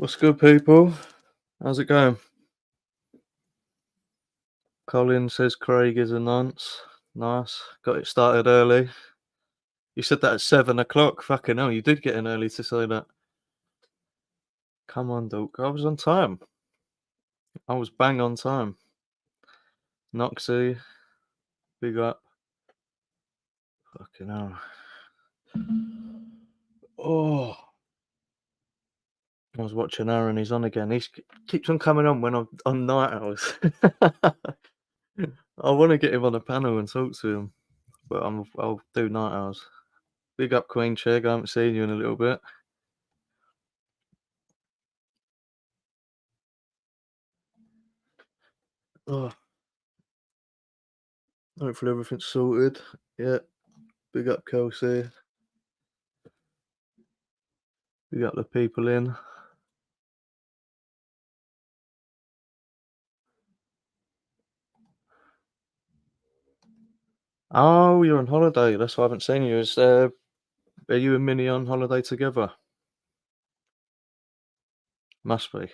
What's good, people? How's it going? Colin says Craig is a nonce. Nice. Got it started early. You said that at 7 o'clock. Fucking hell, you did get in early to say that. Come on, Duke. I was on time. I was bang on time. Noxie, big up. Fucking hell. Oh. I was watching Aaron. He's on again. He keeps on coming on when I'm on night hours. I want to get him on a panel and talk to him, but I'll do night hours. Big up, Queen Chegg. I haven't seen you in a little bit. Oh, hopefully everything's sorted. Yeah. Big up, Kelsey. Big up the people in. Oh, you're on holiday. That's why I haven't seen you. Are you and Minnie on holiday together? Must be.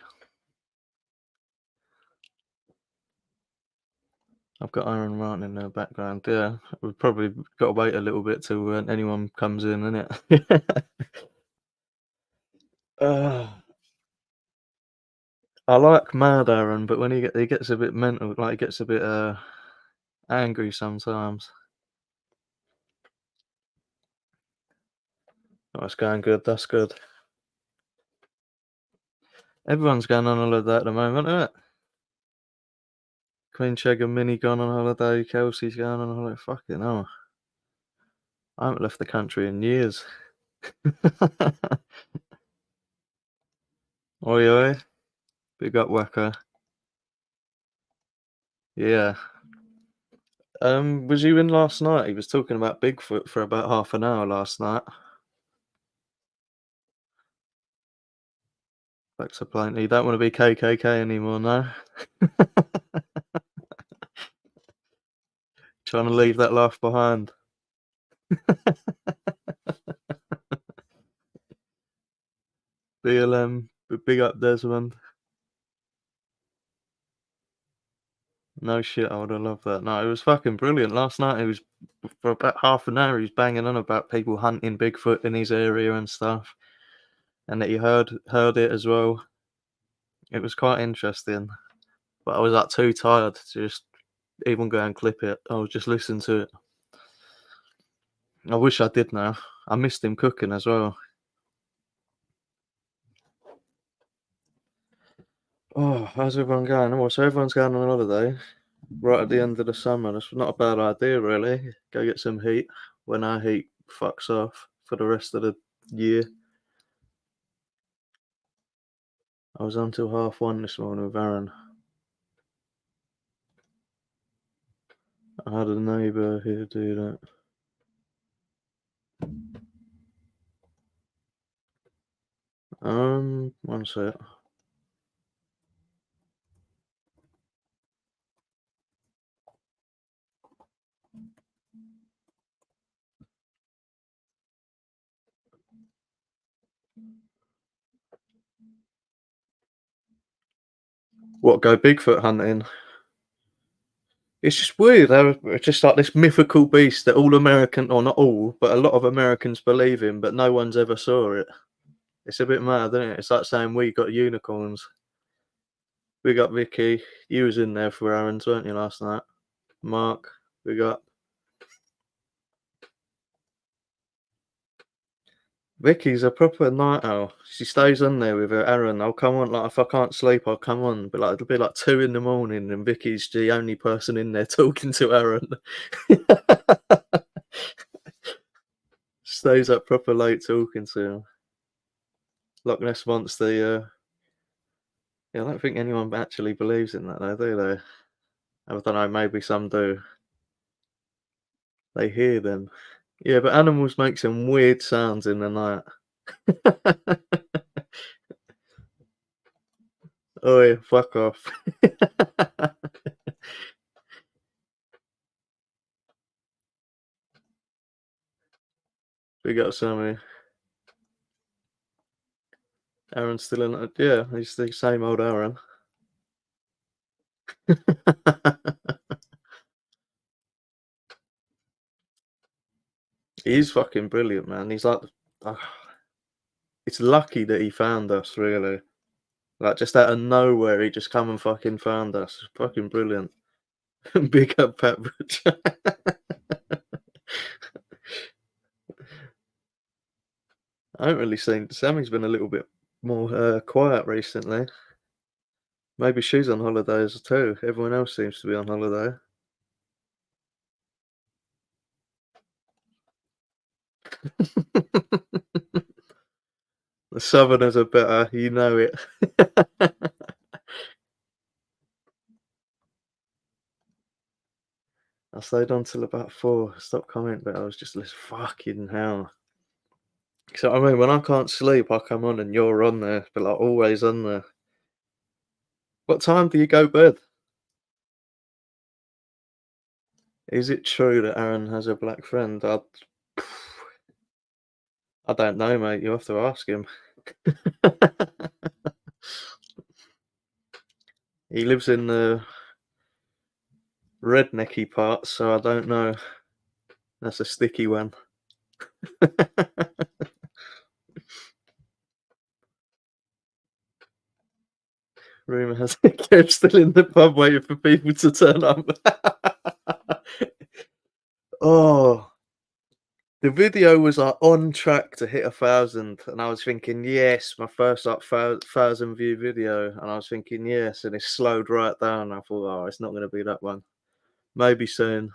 I've got Aaron Martin in the background. Yeah, we've probably got to wait a little bit till anyone comes in, innit? I like mad Aaron, but when he gets a bit mental, like he gets a bit angry sometimes. Oh, it's going good. That's good. Everyone's going on holiday at the moment, isn't it? Queen Chegg and Minnie gone on holiday. Kelsey's going on holiday. Fucking hell. I haven't left the country in years. Oi, oi. Big up, Waka. Yeah. Was you in last night? He was talking about Bigfoot for about half an hour last night. Back to plenty. You don't want to be KKK anymore, no? Trying to leave that life behind. BLM, big up Desmond. No shit, I would have loved that. No, it was fucking brilliant. Last night, it was for about half an hour. He was banging on about people hunting Bigfoot in his area and stuff, and that he heard it as well. It was quite interesting, but I was like too tired to just even go and clip it. I was just listening to it. I wish I did now. I missed him cooking as well. Oh, how's everyone going? Oh, so everyone's going on holiday right at the end of the summer. That's not a bad idea, really. Go get some heat when our heat fucks off for the rest of the year. I was on till 1:30 this morning with Aaron. I had a neighbour who do that. One sec. What, go Bigfoot hunting? It's just weird. It's just like this mythical beast that all American, or not all, but a lot of Americans believe in, but no one's ever saw it. It's a bit mad, isn't it? It's like saying we got unicorns. We got Vicky. You was in there for Aaron's, weren't you, last night? Mark, we got Vicky's a proper night owl. She stays on there with her Aaron. I'll come on, like if I can't sleep, I'll come on. But like it'll be like 2 in the morning, and Vicky's the only person in there talking to Aaron. Stays up proper late talking to him. Loch Ness Monster. Yeah, I don't think anyone actually believes in that, though, do they? I don't know. Maybe some do. They hear them. Yeah, but animals make some weird sounds in the night. Oh yeah, fuck off. Big up Sammy. Aaron's still in it. Yeah, he's the same old Aaron. He's fucking brilliant, man. He's like, uh, it's lucky that he found us, really. Like, just out of nowhere, he just come and fucking found us. It's fucking brilliant. Big up Pat Butcher. I haven't really seen Sammy's been a little bit more quiet recently. Maybe she's on holidays too. Everyone else seems to be on holiday. The Southerners are better, you know it. I stayed on till about 4. Stopped commenting, but I was just like, fucking hell. So I mean, when I can't sleep, I come on and you're on there, but like always on there. What time do you go bed? Is it true that Aaron has a black friend? I don't know, mate. You have to ask him. He lives in the rednecky parts, so I don't know. That's a sticky one. Rumour has it Kev's still in the pub waiting for people to turn up. Oh, the video was like on track to hit 1,000, and I was thinking, yes, my first like 1,000 view video, and I was thinking, yes, and it slowed right down. I thought, oh, it's not going to be that one. Maybe soon.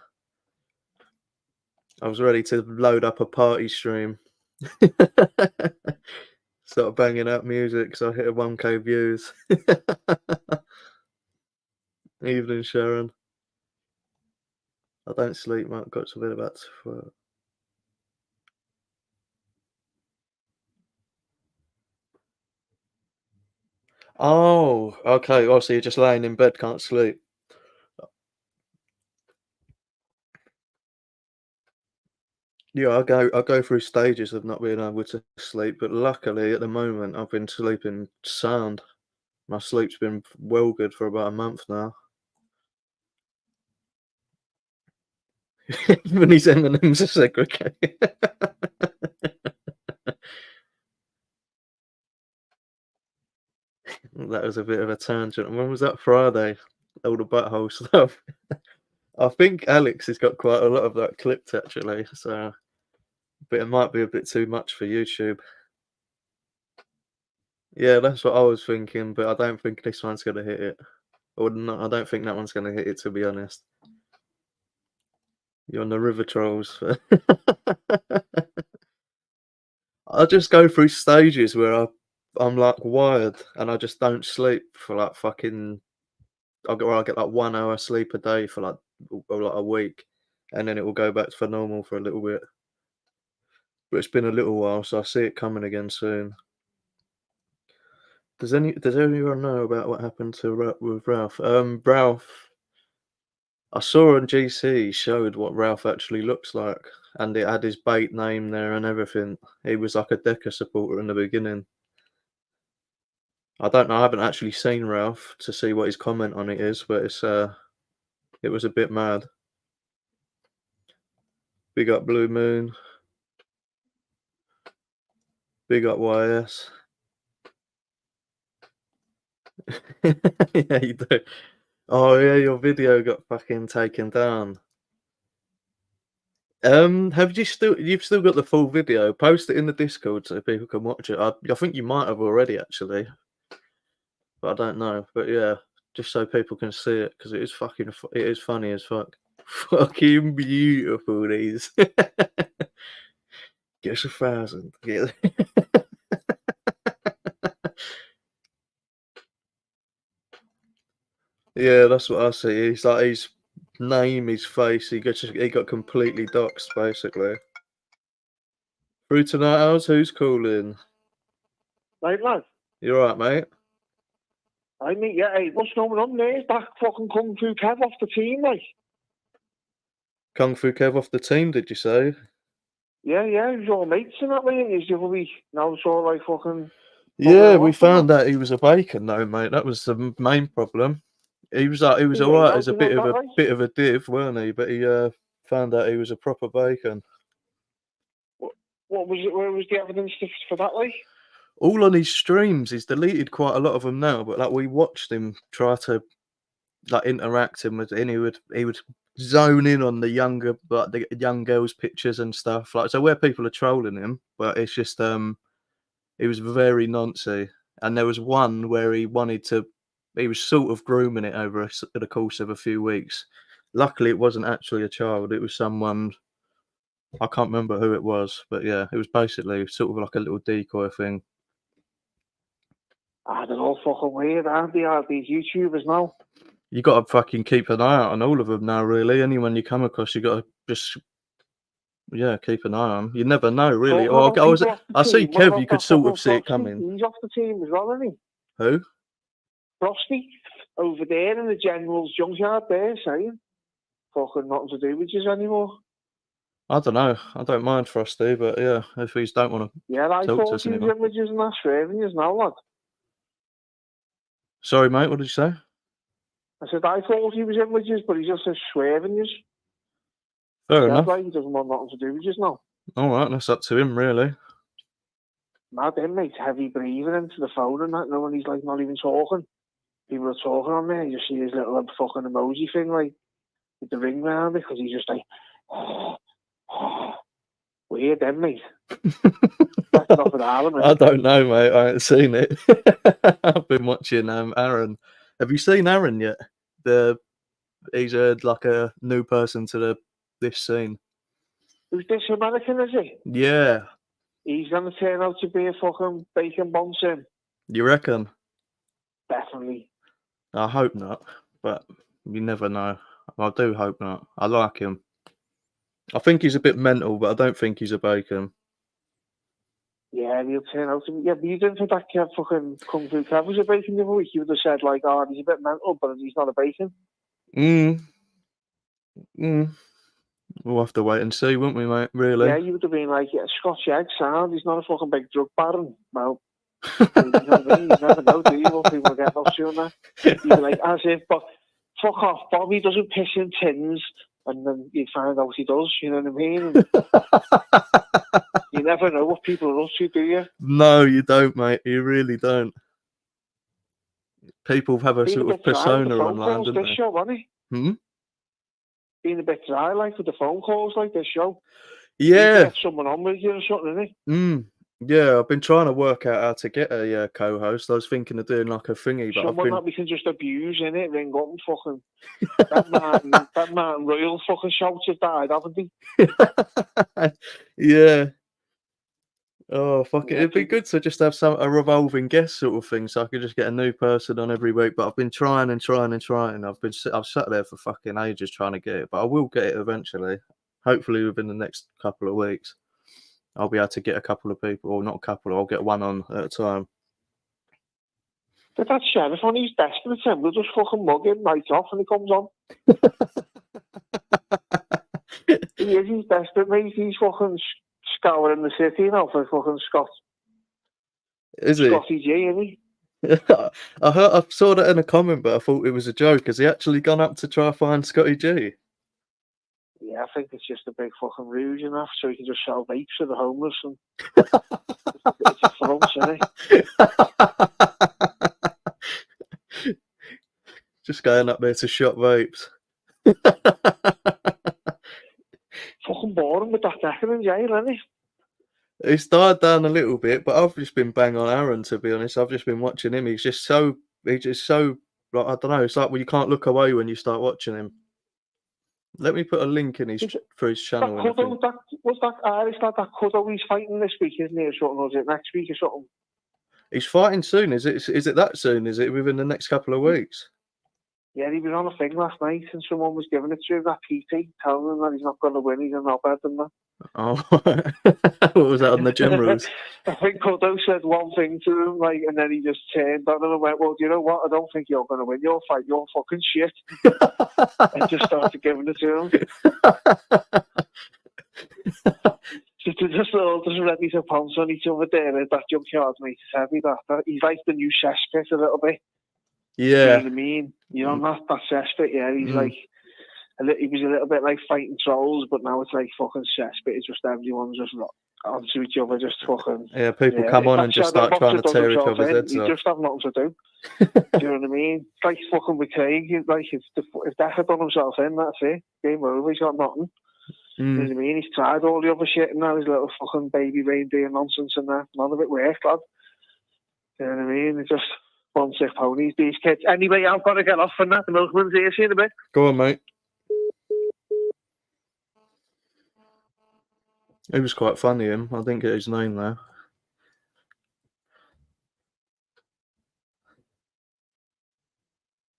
I was ready to load up a party stream. Start banging out music, so I hit a 1K views. Evening, Sharon. I don't sleep, mate. Got to bed about 12. Oh, okay. Oh, so you're just laying in bed, can't sleep. Yeah, I go through stages of not being able to sleep, but luckily at the moment I've been sleeping sound. My sleep's been well good for about a month now. Even his M&Ms are segregated. That was a bit of a tangent. When was that Friday? All the butthole stuff. I think Alex has got quite a lot of that clipped actually, so but it might be a bit too much for YouTube. Yeah, that's what I was thinking, but I don't think this one's gonna hit it. Or no, I don't think that one's gonna hit it, to be honest. You're on the river trolls. I just go through stages where I'm like wired and I just don't sleep for like fucking. I get like 1 hour sleep a day for like a week, and then it will go back to normal for a little bit. But it's been a little while, so I see it coming again soon. Does anyone know about what happened to with Ralph? Ralph, I saw on GC showed what Ralph actually looks like, and it had his bait name there and everything. He was like a Decker supporter in the beginning. I don't know. I haven't actually seen Ralph to see what his comment on it is, but it was a bit mad. Big up Blue Moon. Big up YS. Yeah, you do. Oh yeah, your video got fucking taken down. You've still got the full video? Post it in the Discord so people can watch it. I think you might have already actually, but I don't know. But yeah, just so people can see it because it is funny as fuck. Fucking beautiful these. Guess 1,000. Yeah. Yeah, that's what I see. He's like his name, his face. He got completely doxed basically. Through tonight, Owlz, who's calling? Right, lad. You alright, mate? I mean, yeah, hey, what's going on there? Is that fucking Kung Fu Kev off the team, like? Kung Fu Kev off the team, did you say? Yeah, he's all mates in that way, is the other week. Now it's all like fucking Yeah, we found out he was a bacon though, mate. That was the main problem. He was alright as a bit of a div, weren't he? But he found out he was a proper bacon. What was it? Where was the evidence for that? Like, all on his streams. He's deleted quite a lot of them now, but like we watched him try to like interact him with, and he would zone in on the younger, like the young girls' pictures and stuff. Like, so where people are trolling him, but it's just he was very noncy. And there was one where he was sort of grooming it over the course of a few weeks. Luckily, it wasn't actually a child. It was someone, I can't remember who it was, but yeah, it was basically sort of like a little decoy thing. they're all fucking weird, aren't they? These YouTubers now. You got to fucking keep an eye out on all of them now, really. Anyone you come across, you got to just, keep an eye on. You never know, really. I see Kev, you could sort of see it coming. He's off the team as well, isn't he? Who? Frosty, over there in the General's junkyard there, saying, fucking nothing to do with you anymore. I don't know. I don't mind Frosty, but yeah, if he don't want to I talk to thought us he was anymore. in with you and that's swearing you now, lad. Sorry, mate, what did you say? I said, I thought he was in with you, but he just says swearing you. Fair enough. Like he doesn't want nothing to do with you now. All right, that's up to him, really. Mad him, mate, heavy breathing into the phone and that, when he's like not even talking. People are talking on there, you see his little fucking emoji thing, like, with the ring round it, because he's just like, weird then, mate. I don't know, mate. I ain't seen it. I've been watching Aaron. Have you seen Aaron yet? He's like a new person to this scene. Who's this American, is he? Yeah. He's going to turn out to be a fucking bacon bomb soon. You reckon? Definitely. I hope not, but you never know. I do hope not. I like him. I think he's a bit mental, but I don't think he's a bacon. Yeah, he'll turn out to be. Yeah, but you didn't think that fucking Kung Fu Kev was a bacon the other week? You would have said, like, oh, he's a bit mental, but he's not a bacon. We'll have to wait and see, won't we, mate? Really? Yeah, you would have been like, yeah, Scotch egg sound. He's not a fucking big drug baron. Well, you know what I mean? You never know, do you? What people get off doing that. You'd be like, as if, but fuck off, Bobby doesn't piss in tins. And then you find out he does, you know what I mean? You never know what people are up to, do you? No, you don't, mate. You really don't. People have a sort of persona online, don't they? Show, wasn't he? Being a bit dry, like, with the phone calls like this show. Yeah. You get someone on with you or something, isn't he? Yeah, I've been trying to work out how to get a co-host. I was thinking of doing like a thingy, but someone that we can just abuse, innit? Ring up and fucking that Martin Royal fucking shouts have died, haven't he? Yeah. Oh fuck it! It'd be good to just have a revolving guest sort of thing, so I could just get a new person on every week. But I've been trying. I've sat there for fucking ages trying to get it, but I will get it eventually. Hopefully within the next couple of weeks. I'll be able to get a couple of people, or not a couple, I'll get one on at a time. But that sheriff on, he's desperate, Tim. We'll just fucking mug him right off when he comes on. He's desperate, mate. He's fucking scouring the city now for fucking Scott. Is he? Scotty G, isn't he? I saw that in a comment, but I thought it was a joke. Has he actually gone up to try to find Scotty G? Yeah, I think it's just a big fucking ruse enough, so he can just sell vapes to the homeless and it's a front, isn't it? Just going up there to shop vapes. Fucking boring with that Decker in jail, isn't he? It's died down a little bit, but I've just been bang on Aaron, to be honest. I've just been watching him. He's just so like, I don't know, it's like, well, you can't look away when you start watching him. Let me put a link in for his channel. What's that Irish lad, that Cuddo, he's fighting this week, isn't he, or something, or is it next week or something? He's fighting soon, is it that soon? Is it within the next couple of weeks? Yeah, he was on a thing last night and someone was giving it to him, that PT, telling him that he's not going to win, he's a knobhead and that. Oh, what was that on the gym rules? I think Cuddo said one thing to him, like, and then he just turned on him and went, well, do you know what? I don't think you're going to win your fight. You're fucking shit. And just started giving it to him. they're just all just ready to pounce on each other there at that junkyard, mate. It's heavy, that. He's like the new Cesspit a little bit. You know Yeah. what I mean? You know, that Cesspit, yeah. He's like, he was a little bit like fighting trolls, but now it's like fucking Cesspit. It's just everyone's just onto each other, just fucking. Yeah, people come on and just start trying to tear each other's heads off. You just have nothing to do. Do you know what I mean? It's like fucking with Craig. Like, if Death had done himself in, that's it. Game over, he's got nothing. You know what I mean? He's tried all the other shit and now his little fucking baby reindeer nonsense and that. None of it worked, lad. You know what I mean? It's just one sick ponies, these kids. Anyway, I've got to get off from that. The milkman's here. See you in a bit. Go on, mate. He was quite funny, him. I didn't get his name there.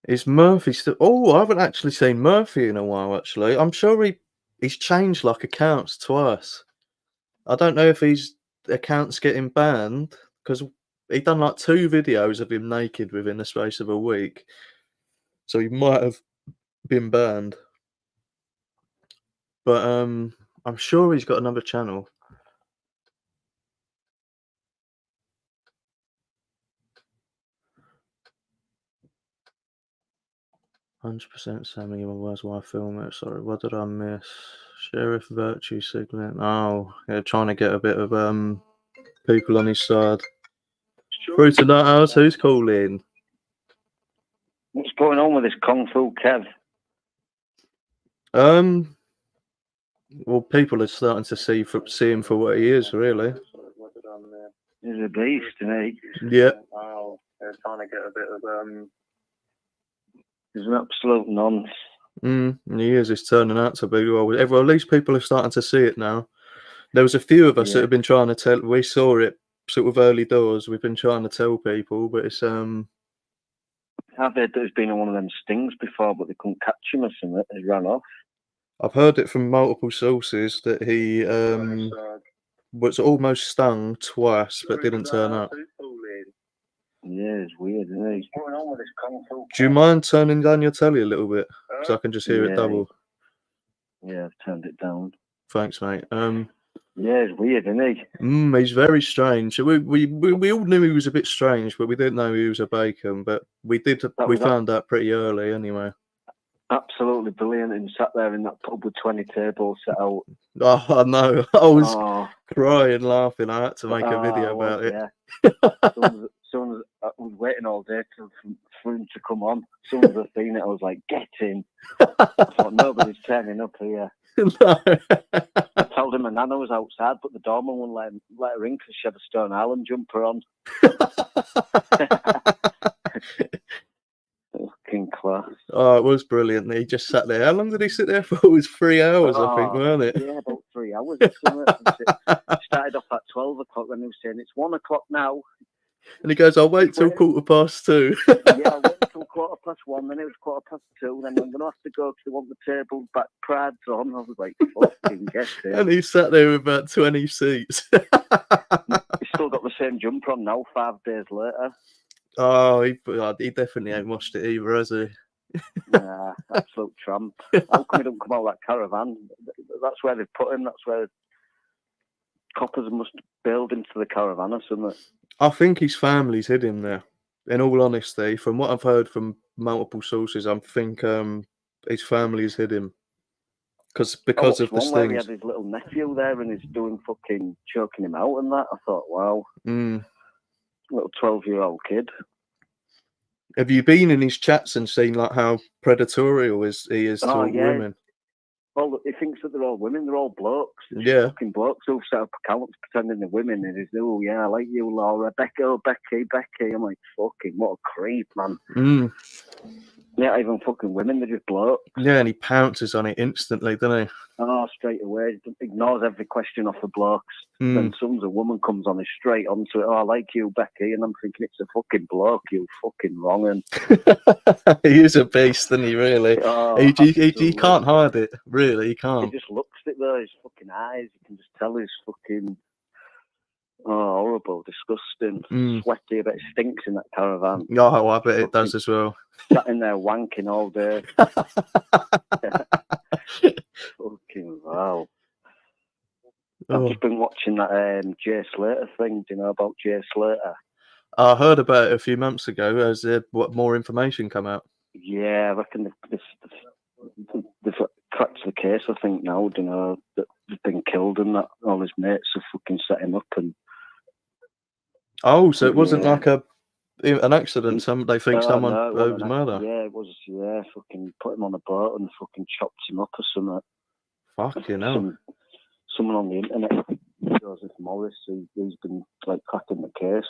Is Murphy still... Oh, I haven't actually seen Murphy in a while, actually. I'm sure he's changed, like, accounts twice. I don't know if his account's getting banned, because he done, like, 2 videos of him naked within the space of a week. So he might have been banned. But, I'm sure he's got another channel. "100% Sammy, where's why I film it? Sorry, what did I miss? Sheriff Virtue Signaling. Oh, yeah, trying to get a bit of people on his side. Through to that house, who's calling? What's going on with this Kung Fu Kev? Well, people are starting to see him for what he is, really. He's a beast, isn't he? Yeah. Wow, they're trying to get a bit of He's an absolute nonce. He is. It's turning out to be. Well, at least people are starting to see it now. There was a few of us that have been trying to tell. We saw it sort of early doors. We've been trying to tell people, but it's I've heard that he's been on one of them stings before, but they couldn't catch him or something. He ran off. I've heard it from multiple sources that he was almost stung twice, but didn't turn up. Yeah, it's weird, isn't it? What's going on with this Kung Fu? Do you mind turning down your telly a little bit, so I can just hear it double? Yeah, I've turned it down. Thanks, mate. Yeah, it's weird, isn't he? He's very strange. We all knew he was a bit strange, but we didn't know he was a bacon. But we found out pretty early, anyway. Absolutely brilliant. And sat there in that pub with 20 tables set out. Oh, I know. I was crying, laughing. I had to make a video about it. Yeah. Soon as I was waiting all day for him to come on. As soon as I seen it, I was like, "Get in!" I thought nobody's turning up here. No. I told him my nana was outside, but the doorman wouldn't let her in because she had a Stone Island jumper on. Fucking class. Oh, it was brilliant. He just sat there. How long did he sit there for? It was 3 hours, I think, weren't it? Yeah, about 3 hours. Started off at 12 o'clock, and he was saying, "It's 1 o'clock now." And he goes, "I'll wait till 2:15." Yeah, I waited till 1:15, then it was 2:15, then I'm going to have to go because they want the table back Prads on. I was like, fucking get it. And he sat there with about 20 seats. He's still got the same jumper on now, 5 days later. Oh, he definitely ain't washed it either, has he? Nah, absolute tramp. How come he don't come out of that caravan? That's where they've put him. That's where coppers must build into the caravan or something. I think his family's hid him there. In all honesty, from what I've heard from multiple sources, I think his family's hid him because of the stings. He had his little nephew there and he's doing fucking choking him out and that. I thought, wow, little 12-year-old kid. Have you been in his chats and seen like how predatory he is to women? Well, he thinks that they're all women. They're all blokes. Yeah. Fucking blokes who've set up accounts pretending they're women. And he's, "Oh, yeah, I like you, Laura. Becky. I'm like, fucking, what a creep, man. Yeah, even fucking women, they're just blokes. Yeah, and he pounces on it instantly, doesn't he? Oh, straight away. Ignores every question off the blokes. Then a woman comes on, straight onto it. "Oh, I like you, Becky." And I'm thinking, it's a fucking bloke, you fucking wrong. He is a beast, isn't he, really? Oh, he can't hide it, really, he can't. He just looks at it though, his fucking eyes, you can just tell he's fucking horrible, disgusting, sweaty, but it stinks in that caravan. Oh, I bet it does as well. Sat in there wanking all day. Fucking wow. I've just been watching that Jay Slater thing. Do you know about Jay Slater? I heard about it a few months ago. Has there more information come out? Yeah, I reckon they've cracked the case, I think, now. You know, that they've been killed and that all his mates have fucking set him up. And oh, so it wasn't like an accident. They think someone was murder. Yeah, it was. Yeah, fucking put him on a boat and fucking chopped him up or something. Fucking hell. Someone on the internet, Joseph Morris, he's been like cracking the case.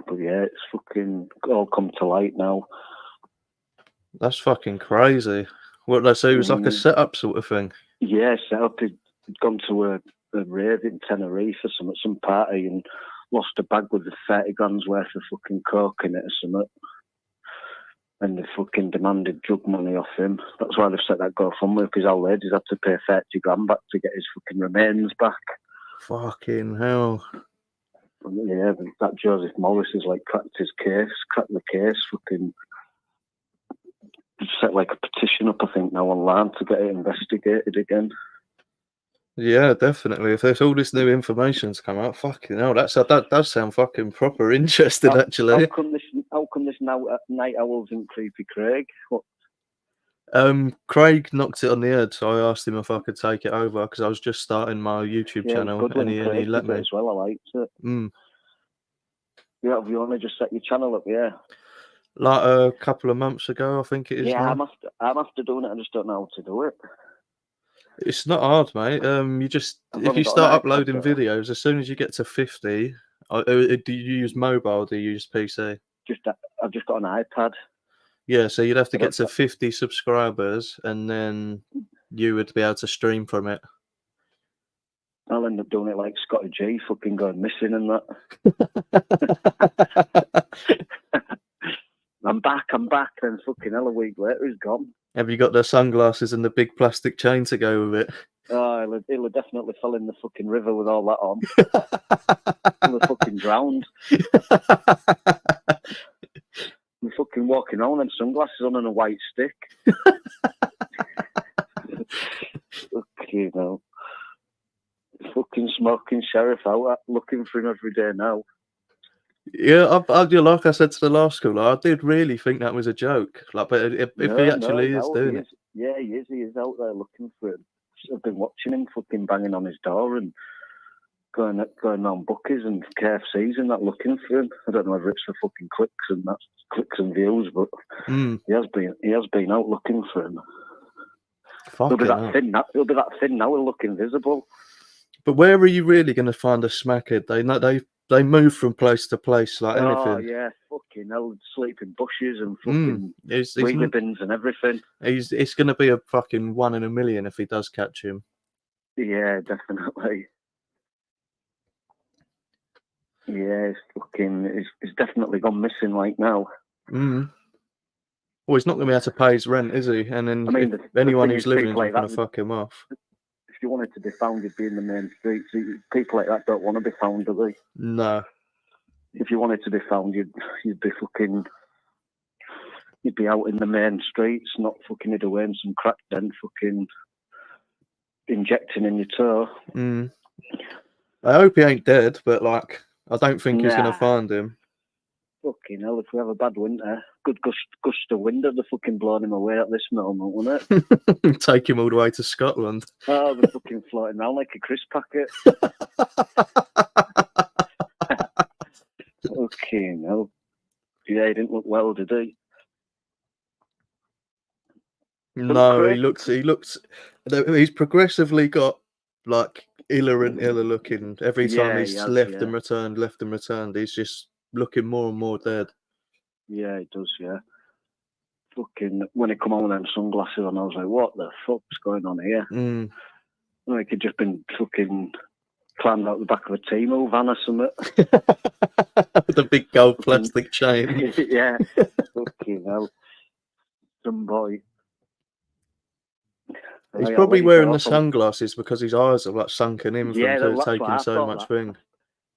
But yeah, it's fucking all come to light now. That's fucking crazy. What they say, it was like a setup sort of thing. Yeah, setup. He'd gone to a raid in Tenerife or some party and lost a bag with 30 grams worth of fucking coke in it or something. And they fucking demanded drug money off him. That's why they've set that GoFundMe, because old ladies had to pay 30 grand back to get his fucking remains back. Fucking hell. Yeah, that Joseph Morris has like cracked the case, fucking set like a petition up, I think, now online to get it investigated again. Yeah, definitely. If there's all this new information's come out, fucking hell, that does sound fucking proper interesting, actually. How come this now Night Owls in Creepy Craig? What? Craig knocked it on the head, so I asked him if I could take it over because I was just starting my YouTube channel, and he let me. As well, I liked it. Yeah, have you only just set your channel up? Yeah, like a couple of months ago, I think it is. Yeah, now. I'm after doing it. I just don't know how to do it. It's not hard, mate. You just if you start uploading videos, as soon as you get to 50, do you use mobile? Or do you use PC? I've just got an iPad. Yeah, so you'd have to get to 50 subscribers, and then you would be able to stream from it. I'll end up doing it like Scotty G, fucking going missing and that. I'm back, then fucking hell, a week later he's gone. Have you got the sunglasses and the big plastic chain to go with it? Oh, he'll have definitely fell in the fucking river with all that on. He'll have fucking drowned. I'm fucking walking on and sunglasses on and a white stick. Fucking hell. Fucking smoking sheriff out looking for him every day now. Yeah, like I said to the last caller, I did really think that was a joke. Like, but if he actually is doing it, yeah, he is. He is out there looking for him. I've been watching him fucking banging on his door and going on bookies and KFCs and that, looking for him. I don't know whether it's for fucking clicks and views, but he has been out looking for him. He'll be that thin now. He'll look invisible. But where are you really going to find a smackhead? They move from place to place like anything. Oh yeah, fucking hell, sleep in bushes and fucking wheelie bins and everything. It's going to be a fucking 1 in a million if he does catch him. Yeah, definitely. Yeah, he's definitely gone missing like now. Well, he's not going to be able to pay his rent, is he? And then anyone who's living is going to fuck him off. If you wanted to be found, you'd be in the main streets. People like that don't want to be found, do they? No. If you wanted to be found, you'd be out in the main streets, not fucking hid away in some crack den, fucking injecting in your toe. I hope he ain't dead, but like, I don't think he's going to find him. Fucking hell, if we have a bad winter, good gust of wind would have fucking blown him away at this moment, wouldn't it? Take him all the way to Scotland. Oh, we're fucking floating around like a crisp packet. Fucking hell. Yeah, he didn't look well, did he? No, he looks. He's progressively got like iller and iller looking. Every time he's left and returned, he's just looking more and more dead. Yeah, it does, yeah. Fucking, when he come on with them sunglasses on, I was like, what the fuck's going on here? Like he'd just been fucking climbed out the back of a T-Mobile van or something. The big gold plastic chain. Yeah, fucking hell. Some boy. He's probably wearing the sunglasses because his eyes are like sunken in from taking so much thing.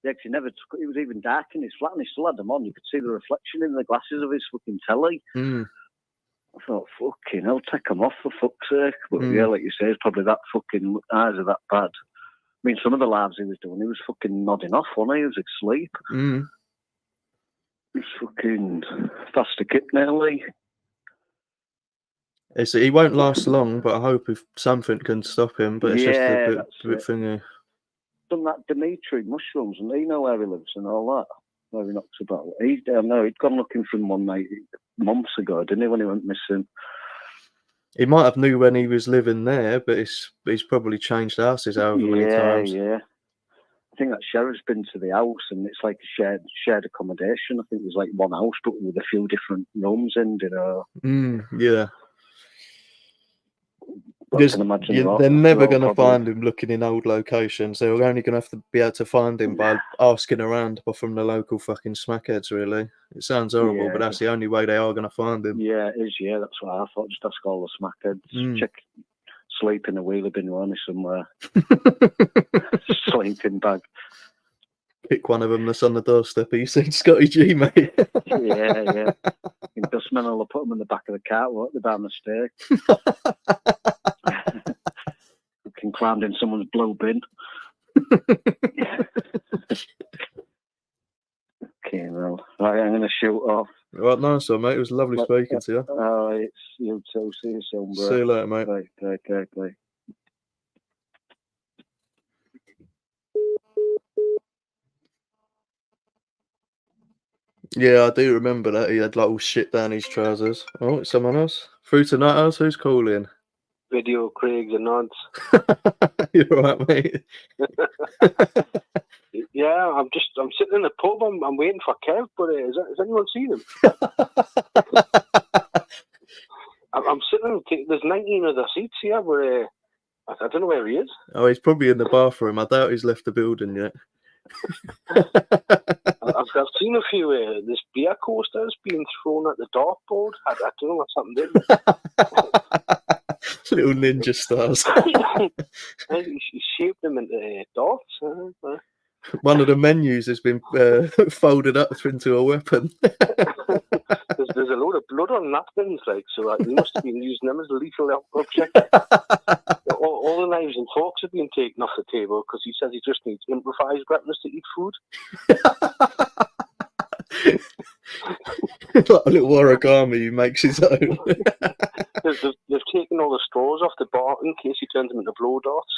Yeah, it was even dark in his flat and he still had them on. You could see the reflection in the glasses of his fucking telly. I thought, fucking hell, take them off for fuck's sake. But yeah, like you say, it's probably that fucking eyes are that bad. mean, some of the lives he was doing, he was fucking nodding off, wasn't he? He was asleep. Mm. He was fucking fast a kip nearly. He won't last long, but I hope if something can stop him. But it's just a bit thingy. Done that Dimitri mushrooms, and you know where he lives and all that. Where he knocks about. He'd gone looking for him one night months ago, didn't he? When he went missing. He might have knew when he was living there, but he's probably changed houses however many times. Yeah. I think that sheriff's been to the house, and it's like a shared accommodation. I think there's like one house, but with a few different rooms in, you know. Yeah. Because they're never going to find him looking in old locations. They're only going to have to be able to find him by asking around from the local fucking smackheads, really. It sounds horrible, but that's the only way they are going to find him. Yeah, it is, yeah. That's what I thought. Just ask all the smackheads. Check sleep in a wheelie bin running somewhere. Sleeping bag. Pick one of them that's on the doorstep. You seen Scotty G, mate? Yeah. In dustmen, I'll put them in the back of the car, won't they, by mistake? Fucking climbed in someone's blue bin. Okay, well, right, I'm going to shoot off. Right, nice one, mate. It was lovely speaking to you. Oh, it's you too. See you soon, bro. See you later, mate. Bye. Yeah, I do remember that. He had like all shit down his trousers. Oh, it's someone else. Through to Nuthouse, who's calling? Video Craig's and nods. You're right, mate. Yeah, I'm sitting in the pub. I'm waiting for Kev, but has anyone seen him? I'm sitting. There's 19 other seats here, but I don't know where he is. Oh, he's probably in the bathroom. I doubt he's left the building yet. I've seen a few. This beer coasters being thrown at the dartboard. I don't know what's happened there. Little ninja stars. He shaped them into darts. One of the menus has been folded up into a weapon. There's a load of blood on napkins, like, so he must have been using them as a lethal object. all the knives and forks have been taken off the table because he says he just needs improvised weapons to eat food. Like a little origami he makes his own. They've taken all the straws off the bar in case he turns them into blow darts.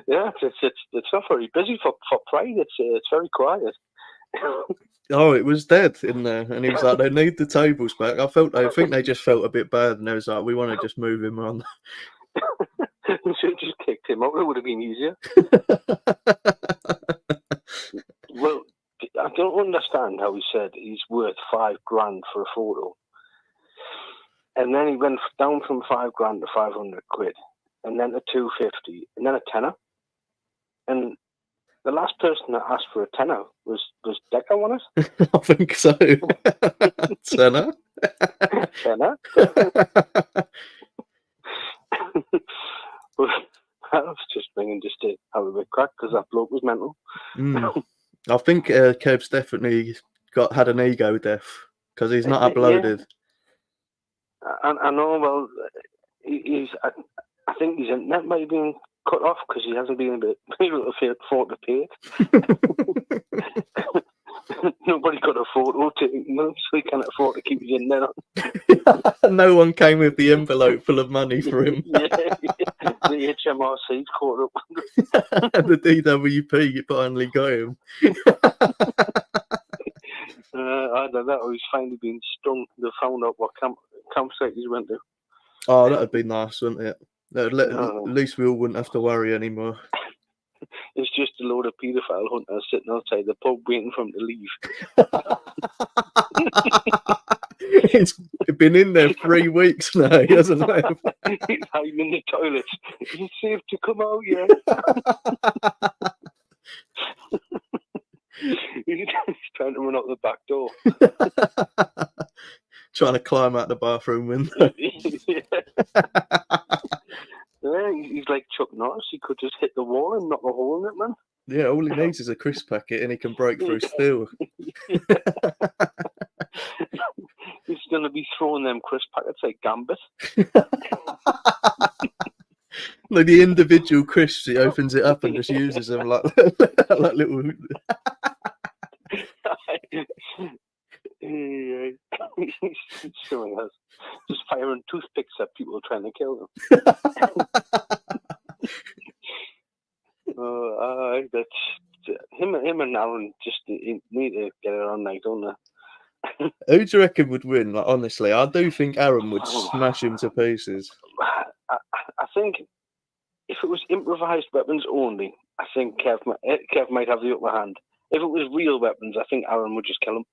Yeah, it's not very busy for Pride. It's very quiet. Oh, it was dead in there, and he was like, "They need the tables back." I think they just felt a bit bad, and they was like, "We want to just move him on." So just kicked him out. It would have been easier. Well, I don't understand how he said he's worth $5,000 for a photo, and then he went down from $5,000 to 500 quid, and then to 250, and then a tenner, and the last person that asked for a tenner was Decker, wasn't it? I think so. Tenner. Tenner. I was just ringing just to have a bit crack because that bloke was mental. I think Kev's definitely had an ego death because he's not uploaded. Yeah. I know. Well, I think his internet might have been cut off because he hasn't been able to afford to pay it. Nobody got a photo taken, so he can't afford to keep his internet on. No one came with the envelope full of money for him. Yeah. The HMRC's caught up. The DWP finally got him. I don't know. He's finally been stung. They found out what campsite he went to. Oh, that'd be nice, wouldn't it? At least we all wouldn't have to worry anymore. It's just a load of paedophile hunters sitting outside the pub waiting for him to leave. It's been in there 3 weeks now. He hasn't left. He's hiding in the toilets. Is it safe to come out yet? He's trying to run out the back door. Trying to climb out the bathroom window. Yeah, he's like Chuck Norris. He could just hit the wall and knock a hole in it, man. Yeah, all he needs is a crisp packet and he can break through steel. He's going to be throwing them crisp packets like Gambit. Like the individual crisps, he opens it up and just uses them like little. Showing us just firing toothpicks at people trying to kill them. That's him and Aaron just need to get it on night, don't they? Who do you reckon would win? Like, honestly, I do think Aaron would smash him to pieces. I think if it was improvised weapons only, I think Kev might have the upper hand. If it was real weapons, I think Aaron would just kill him.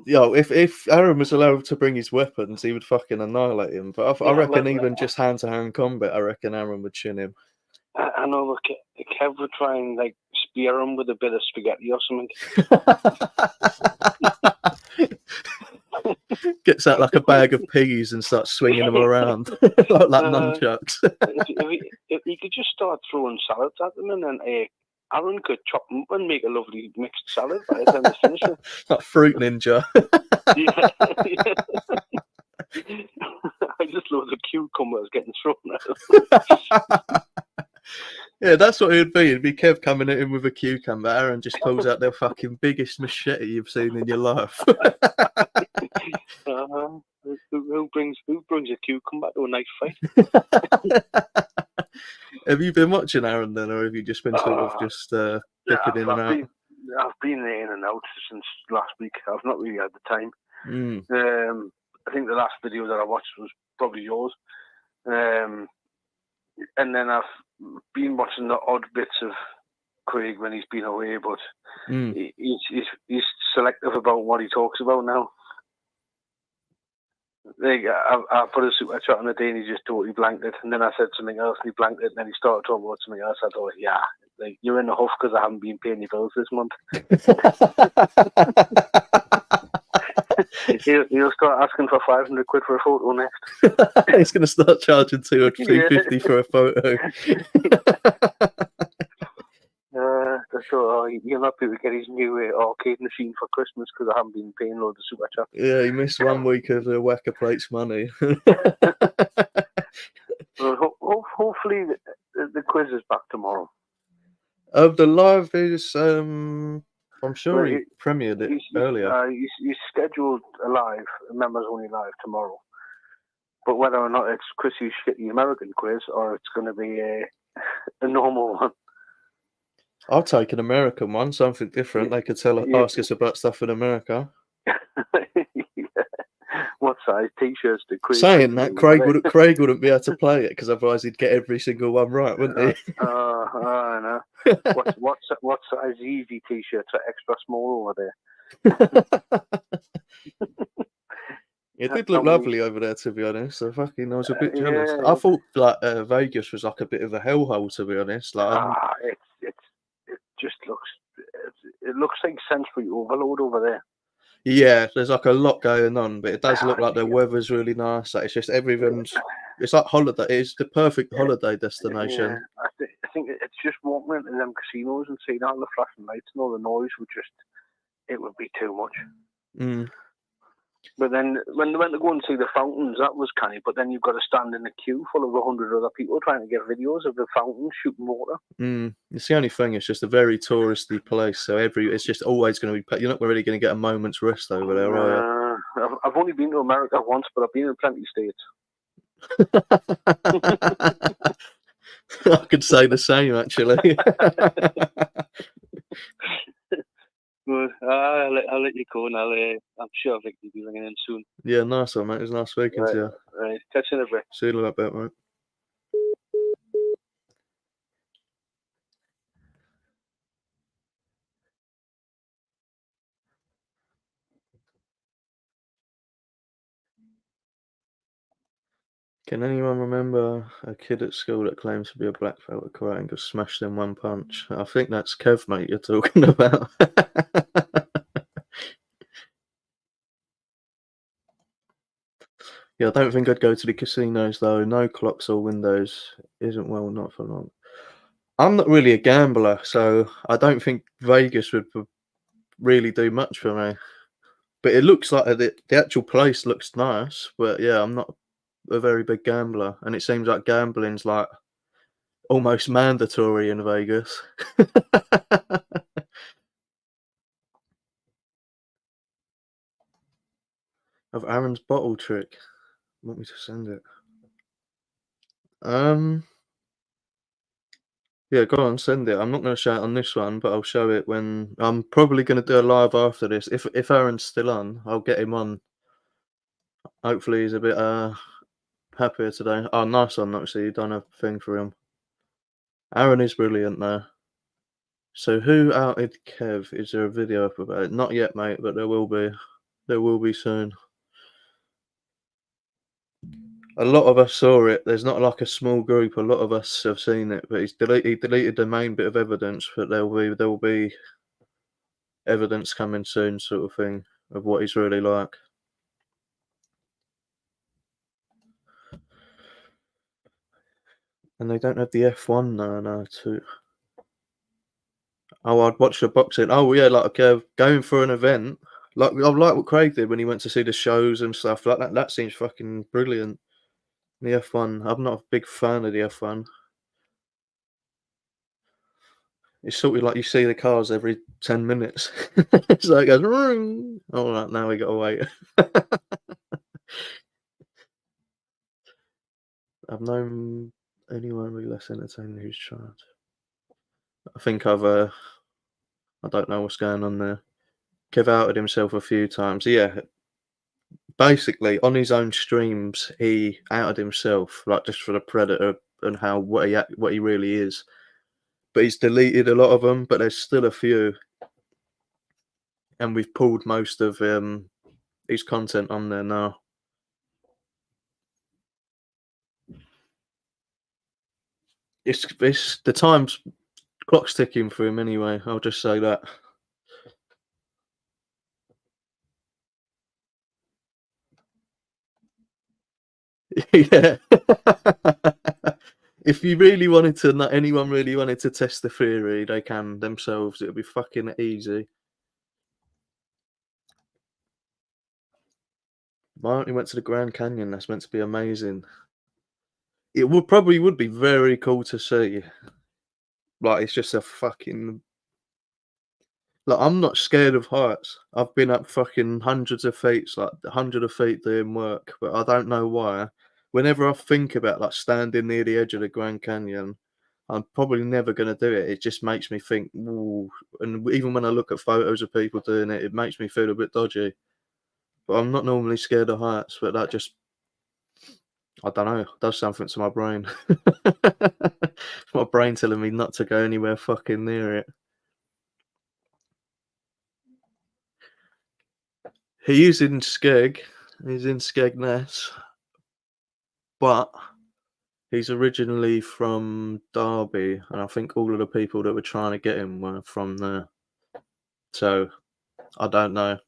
Yo, if Aaron was allowed to bring his weapons, he would fucking annihilate him. But I reckon even just hand-to-hand combat, I reckon Aaron would chin him. I know Kev would try and like spear him with a bit of spaghetti or something. Gets out like a bag of peas and starts swinging them around like nunchucks. if he could just start throwing salads at them, and then Aaron could chop them up and make a lovely mixed salad by the time they finish it. Like Fruit Ninja. Yeah. I just love the cucumbers getting thrown at him. Yeah, that's what it'd be. It'd be Kev coming at him with a cucumber. Aaron just pulls out their fucking biggest machete you've seen in your life. Who brings a cucumber to a nice fight? Have you been watching Aaron then, or have you just been sort of just dipping in and out? I've been in and out since last week. I've not really had the time. I think the last video that I watched was probably yours. And then I've been watching the odd bits of Craig when he's been away, but he's selective about what he talks about now. Like, I put a super chat on the day and he just totally blanked it, and then I said something else and he blanked it, and then he started talking about something else. I thought, yeah, like, you're in the huff because I haven't been paying your bills this month. He'll start asking for 500 quid for a photo next. He's going to start charging 250 for a photo. So you're not able to get his new arcade machine for Christmas because I haven't been paying loads of super chat. Yeah, he missed 1 week of the Whacker Plates money. Well, hopefully the quiz is back tomorrow. The live is, I'm sure he premiered it earlier. He's scheduled a live, members only live tomorrow. But whether or not it's Chrissy's shitty American quiz or it's going to be a normal one. I'll take an American one, something different. They could ask us about stuff in America. What size t-shirts do Craig? Saying that, Craig wouldn't be able to play it because otherwise he'd get every single one right, wouldn't he? I know. What size Easy t-shirts are extra small over there? It did look lovely over there, to be honest. I was a bit jealous. I thought like Vegas was like a bit of a hellhole, to be honest. Like, it looks like sensory overload over there. Yeah, there's like a lot going on, but it does look like the weather's really nice. Like, it's just everything's. It's like holiday. It's the perfect holiday destination. Yeah, I think it's just walking into them casinos and seeing all the flashing lights and all the noise it would be too much. But then when they went to go and see the fountains, that was canny. But then you've got to stand in a queue full of 100 other people trying to get videos of the fountains shooting water. It's the only thing. It's just a very touristy place, so it's just always going to be. You're not really going to get a moment's rest over there, are you? I've only been to America once, but I've been in plenty of states. I could say the same, actually. Good. I'll let you go, and I'm sure Vic will be ringing in soon. Yeah, nice one, mate. It was nice speaking to you. Right, catch you in a bit. See you in a bit, mate. Can anyone remember a kid at school that claims to be a black belt at karate and could smash them one punch? I think that's Kev, mate, you're talking about. Yeah, I don't think I'd go to the casinos, though. No clocks or windows isn't well, not for long. I'm not really a gambler, so I don't think Vegas would really do much for me. But it looks like the actual place looks nice. But yeah, I'm not a very big gambler, and it seems like gambling's like almost mandatory in Vegas. Of Aaron's bottle trick. Want me to send it? Yeah, go on, send it. I'm not going to show it on this one, but I'll show it when I'm probably going to do a live after this. If Aaron's still on, I'll get him on. Hopefully, he's a bit happier today. Oh, nice one, actually. You done a thing for him. Aaron is brilliant now. So, who outed Kev? Is there a video up about it? Not yet, mate, but there will be. There will be soon. A lot of us saw it. There's not like a small group. A lot of us have seen it, but he deleted the main bit of evidence. But there will be evidence coming soon, sort of thing, of what he's really like. And they don't have the F1 now too. Oh, I'd watch the boxing. Oh yeah, like going for an event. Like I like what Craig did when he went to see the shows and stuff like that. That seems fucking brilliant. The F1. I'm not a big fan of the F1. It's sort of like you see the cars every 10 minutes. So it goes, "Ring." All right, now we got to wait. I've known anyone really less entertaining who's tried. I think I don't know what's going on there. Kev outed himself a few times. Yeah, basically on his own streams, he outed himself, like just for the Predator and what he really is. But he's deleted a lot of them, but there's still a few, and we've pulled most of his content on there now. It's the clock's ticking for him anyway. I'll just say that. Yeah. If you really wanted to, not anyone really wanted to test the theory, they can themselves. It'll be fucking easy. Why don't we went to the Grand Canyon? That's meant to be amazing. It would be very cool to see. Like it's just a fucking like I'm not scared of heights. I've been up fucking hundreds of feet, like hundreds of feet doing work, but I don't know why. Whenever I think about like standing near the edge of the Grand Canyon, I'm probably never going to do it. It just makes me think, ooh. And even when I look at photos of people doing it, it makes me feel a bit dodgy. But I'm not normally scared of heights, but that just, I don't know, does something to my brain. My brain telling me not to go anywhere fucking near it. He is in Skeg. He's in Skegness. But he's originally from Derby, and I think all of the people that were trying to get him were from there. So, I don't know.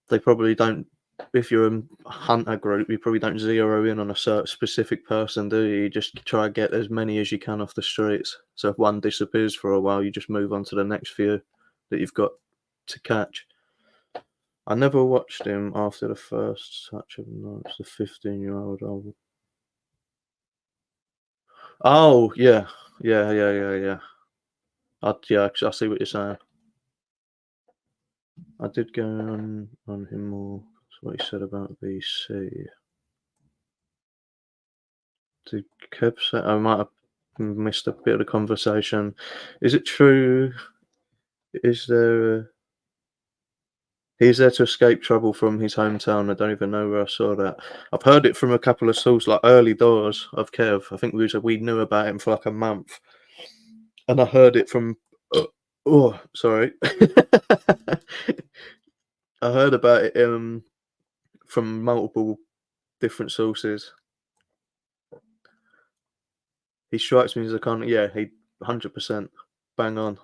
They probably don't. If you're a hunter group, you probably don't zero in on a certain specific person, do you? You just try to get as many as you can off the streets. So if one disappears for a while, you just move on to the next few that you've got to catch. I never watched him after the first touch of nights, the 15-year-old old. Oh, yeah. Yeah. I see what you're saying. I did go on him more. That's what he said about VC. Did Kev say? I might have missed a bit of the conversation. Is it true? Is there? He's there to escape trouble from his hometown. I don't even know where I saw that. I've heard it from a couple of sources, like early doors of Kev. I think we knew about him for like a month, and I heard it from. Oh, sorry. I heard about it from multiple different sources. He strikes me as a kind of, yeah, he 100% bang on.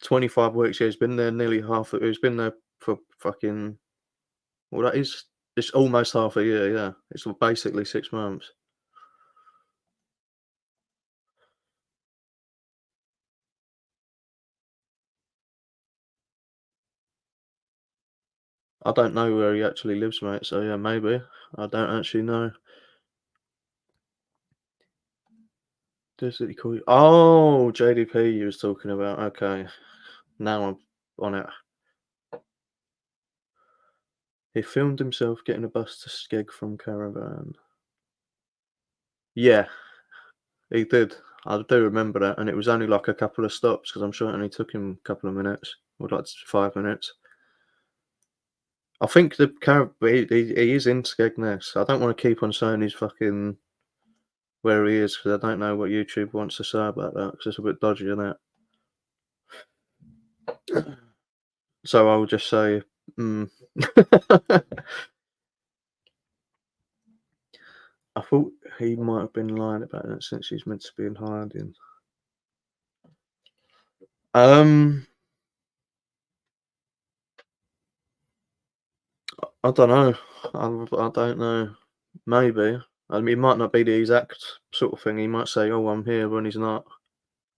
25 weeks, yeah, he's been there nearly half. He's been there for fucking. Well, that is. It's almost half a year. Yeah, it's basically 6 months. I don't know where he actually lives, mate. So yeah, maybe. I don't actually know. Does he call you? Oh, JDP you was talking about. Okay. Now I'm on it. He filmed himself getting a bus to Skeg from Caravan. Yeah, he did. I do remember that, and it was only like a couple of stops because I'm sure it only took him a couple of minutes, or like 5 minutes. I think the he is in Skegness. I don't want to keep on saying he's fucking where he is because I don't know what YouTube wants to say about that because it's a bit dodgy, isn't it? So I'll just say, I thought he might have been lying about that since he's meant to be in hiding. I don't know. I don't know. Maybe. I mean, it might not be the exact sort of thing. He might say, "Oh, I'm here," when he's not.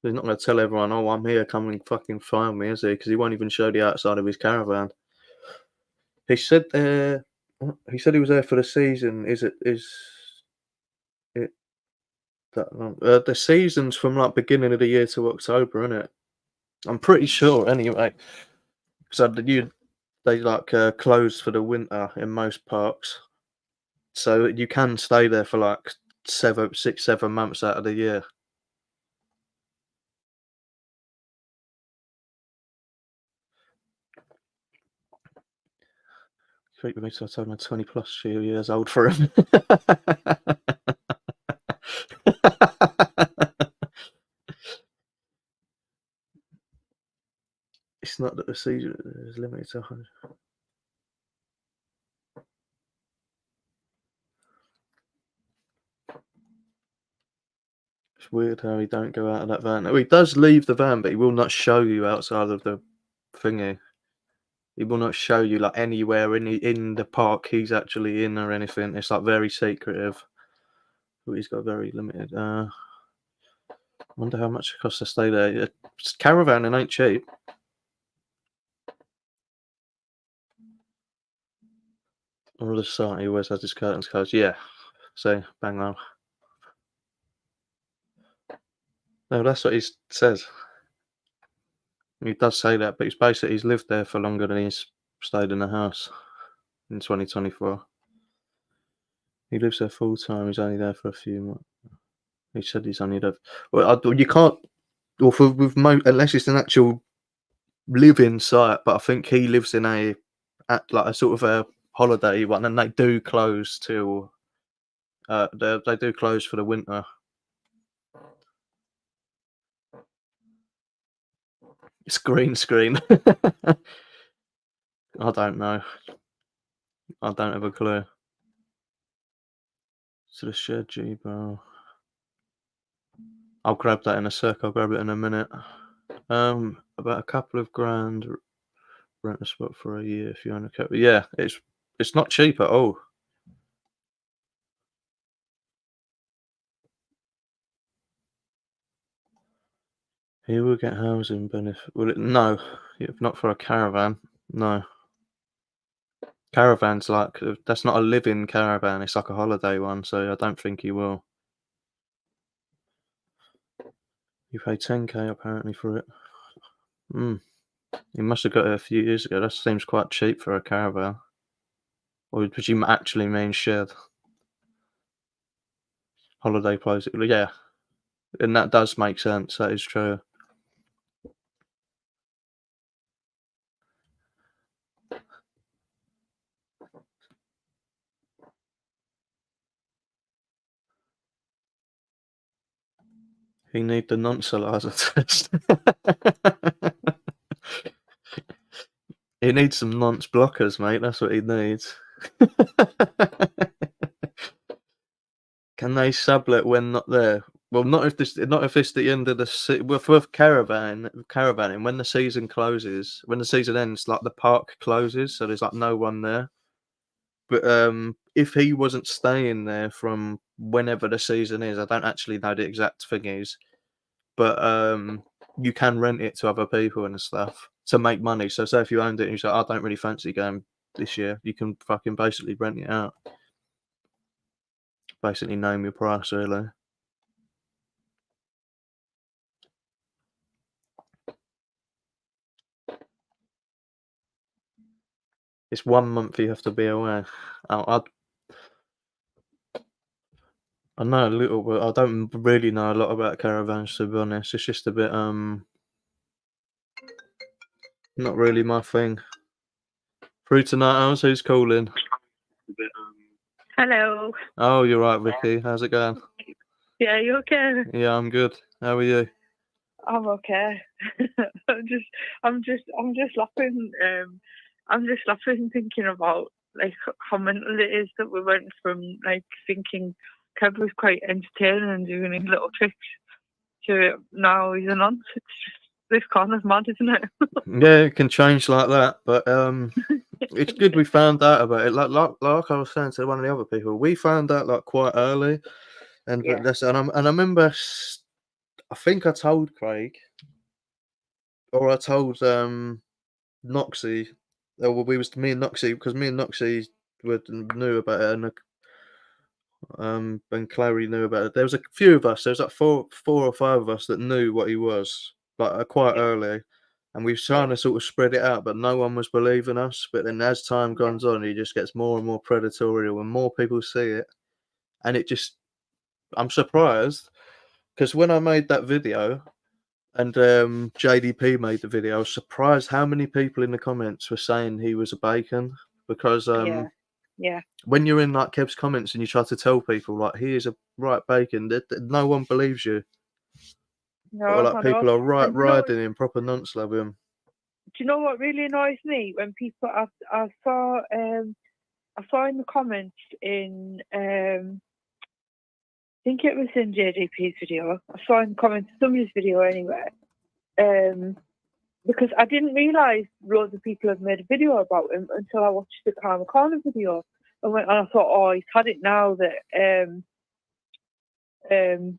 He's not going to tell everyone, "Oh, I'm here. Come and fucking find me," is he? Because he won't even show the outside of his caravan. He said he said he was there for the season. Is it that long? The season's from like beginning of the year to October, isn't it? I'm pretty sure, anyway. So they like close for the winter in most parks, so you can stay there for like 6, 7 months out of the year. Treat me so I told him I'm 20 plus few years old for him. It's not that the season is limited to 100. It's weird how he don't go out of that van. Oh, he does leave the van, but he will not show you outside of the thingy. He will not show you like anywhere in the park he's actually in or anything. It's like very secretive. But he's got very limited. Wonder how much it costs to stay there. It's caravan and ain't cheap. Or the site he always has his curtains closed. Yeah. So bang on. No, that's what he says. He does say that, but he's lived there for longer than he's stayed in the house in 2024. He lives there full time. He's only there for a few months. He said he's only there. Well, you can't. Or unless it's an actual live-in site, but I think he lives in at like a sort of a holiday one, and they do close till. They do close for the winter. It's green screen. I don't know. I don't have a clue. So the shed G bar. I'll grab that in a sec. I'll grab it in a minute. About a couple of grand. Rent a spot for a year if you own a cat. Yeah, it's not cheap at all. He will get housing benefit. Will it? No, not for a caravan. No. Caravan's like that's not a live-in caravan. It's like a holiday one. So I don't think he will. You pay 10k apparently for it. He must have got it a few years ago. That seems quite cheap for a caravan. Or does you actually mean shed? Holiday place. Yeah, and that does make sense. That is true. He need the non-saliva test. He needs some nonce blockers, mate. That's what he needs. Can they sublet when not there? Well, not if it's the end of the with caravaning. When the season closes, when the season ends, like the park closes, so there's like no one there. But if he wasn't staying there from whenever the season is, I don't actually know the exact thing is, but you can rent it to other people and stuff to make money. So say if you owned it and you say, I don't really fancy going this year. You can fucking basically rent it out. Basically name your price, really. It's 1 month you have to be away. I know a little bit. I don't really know a lot about caravans, to be honest. It's just a bit not really my thing. Through tonight, Owlz, who's calling? Hello. Oh, you're right, Vicky. How's it going? Yeah, you okay? Yeah, I'm good. How are you? I'm okay. I'm just laughing. I'm just laughing thinking about like how mental it is that we went from like thinking Kev was quite entertaining and doing his little tricks to now he's a nonce. It's just, this corner's mad, isn't it? Yeah, it can change like that, but it's good we found out about it. Like I was saying to one of the other people, we found out like quite early, and Yeah. I remember, I think I told Craig, or I told Noxie, well, me and Noxie, because me and Noxie knew about it, and Clary knew about it. There was a few of us. There was like four or five of us that knew what he was, like quite early, and we were trying to sort of spread it out, but no one was believing us. But then as time goes on, he just gets more and more predatory, and more people see it, and it just, I'm surprised, because when I made that video and JDP made the video, I was surprised how many people in the comments were saying he was a bacon, because Yeah. when you're in like Kev's comments and you try to tell people like he is a right bacon, no one believes you. No, Or like I people know. are right And you know, riding in proper nonce love him. do you know what really annoys me when people I saw in the comments in I think it was in JDP's video. I saw in the comments somebody's video anyway. Because I didn't realise loads of people had made a video about him until I watched the Karma Corner video. And I thought, oh, he's had it now that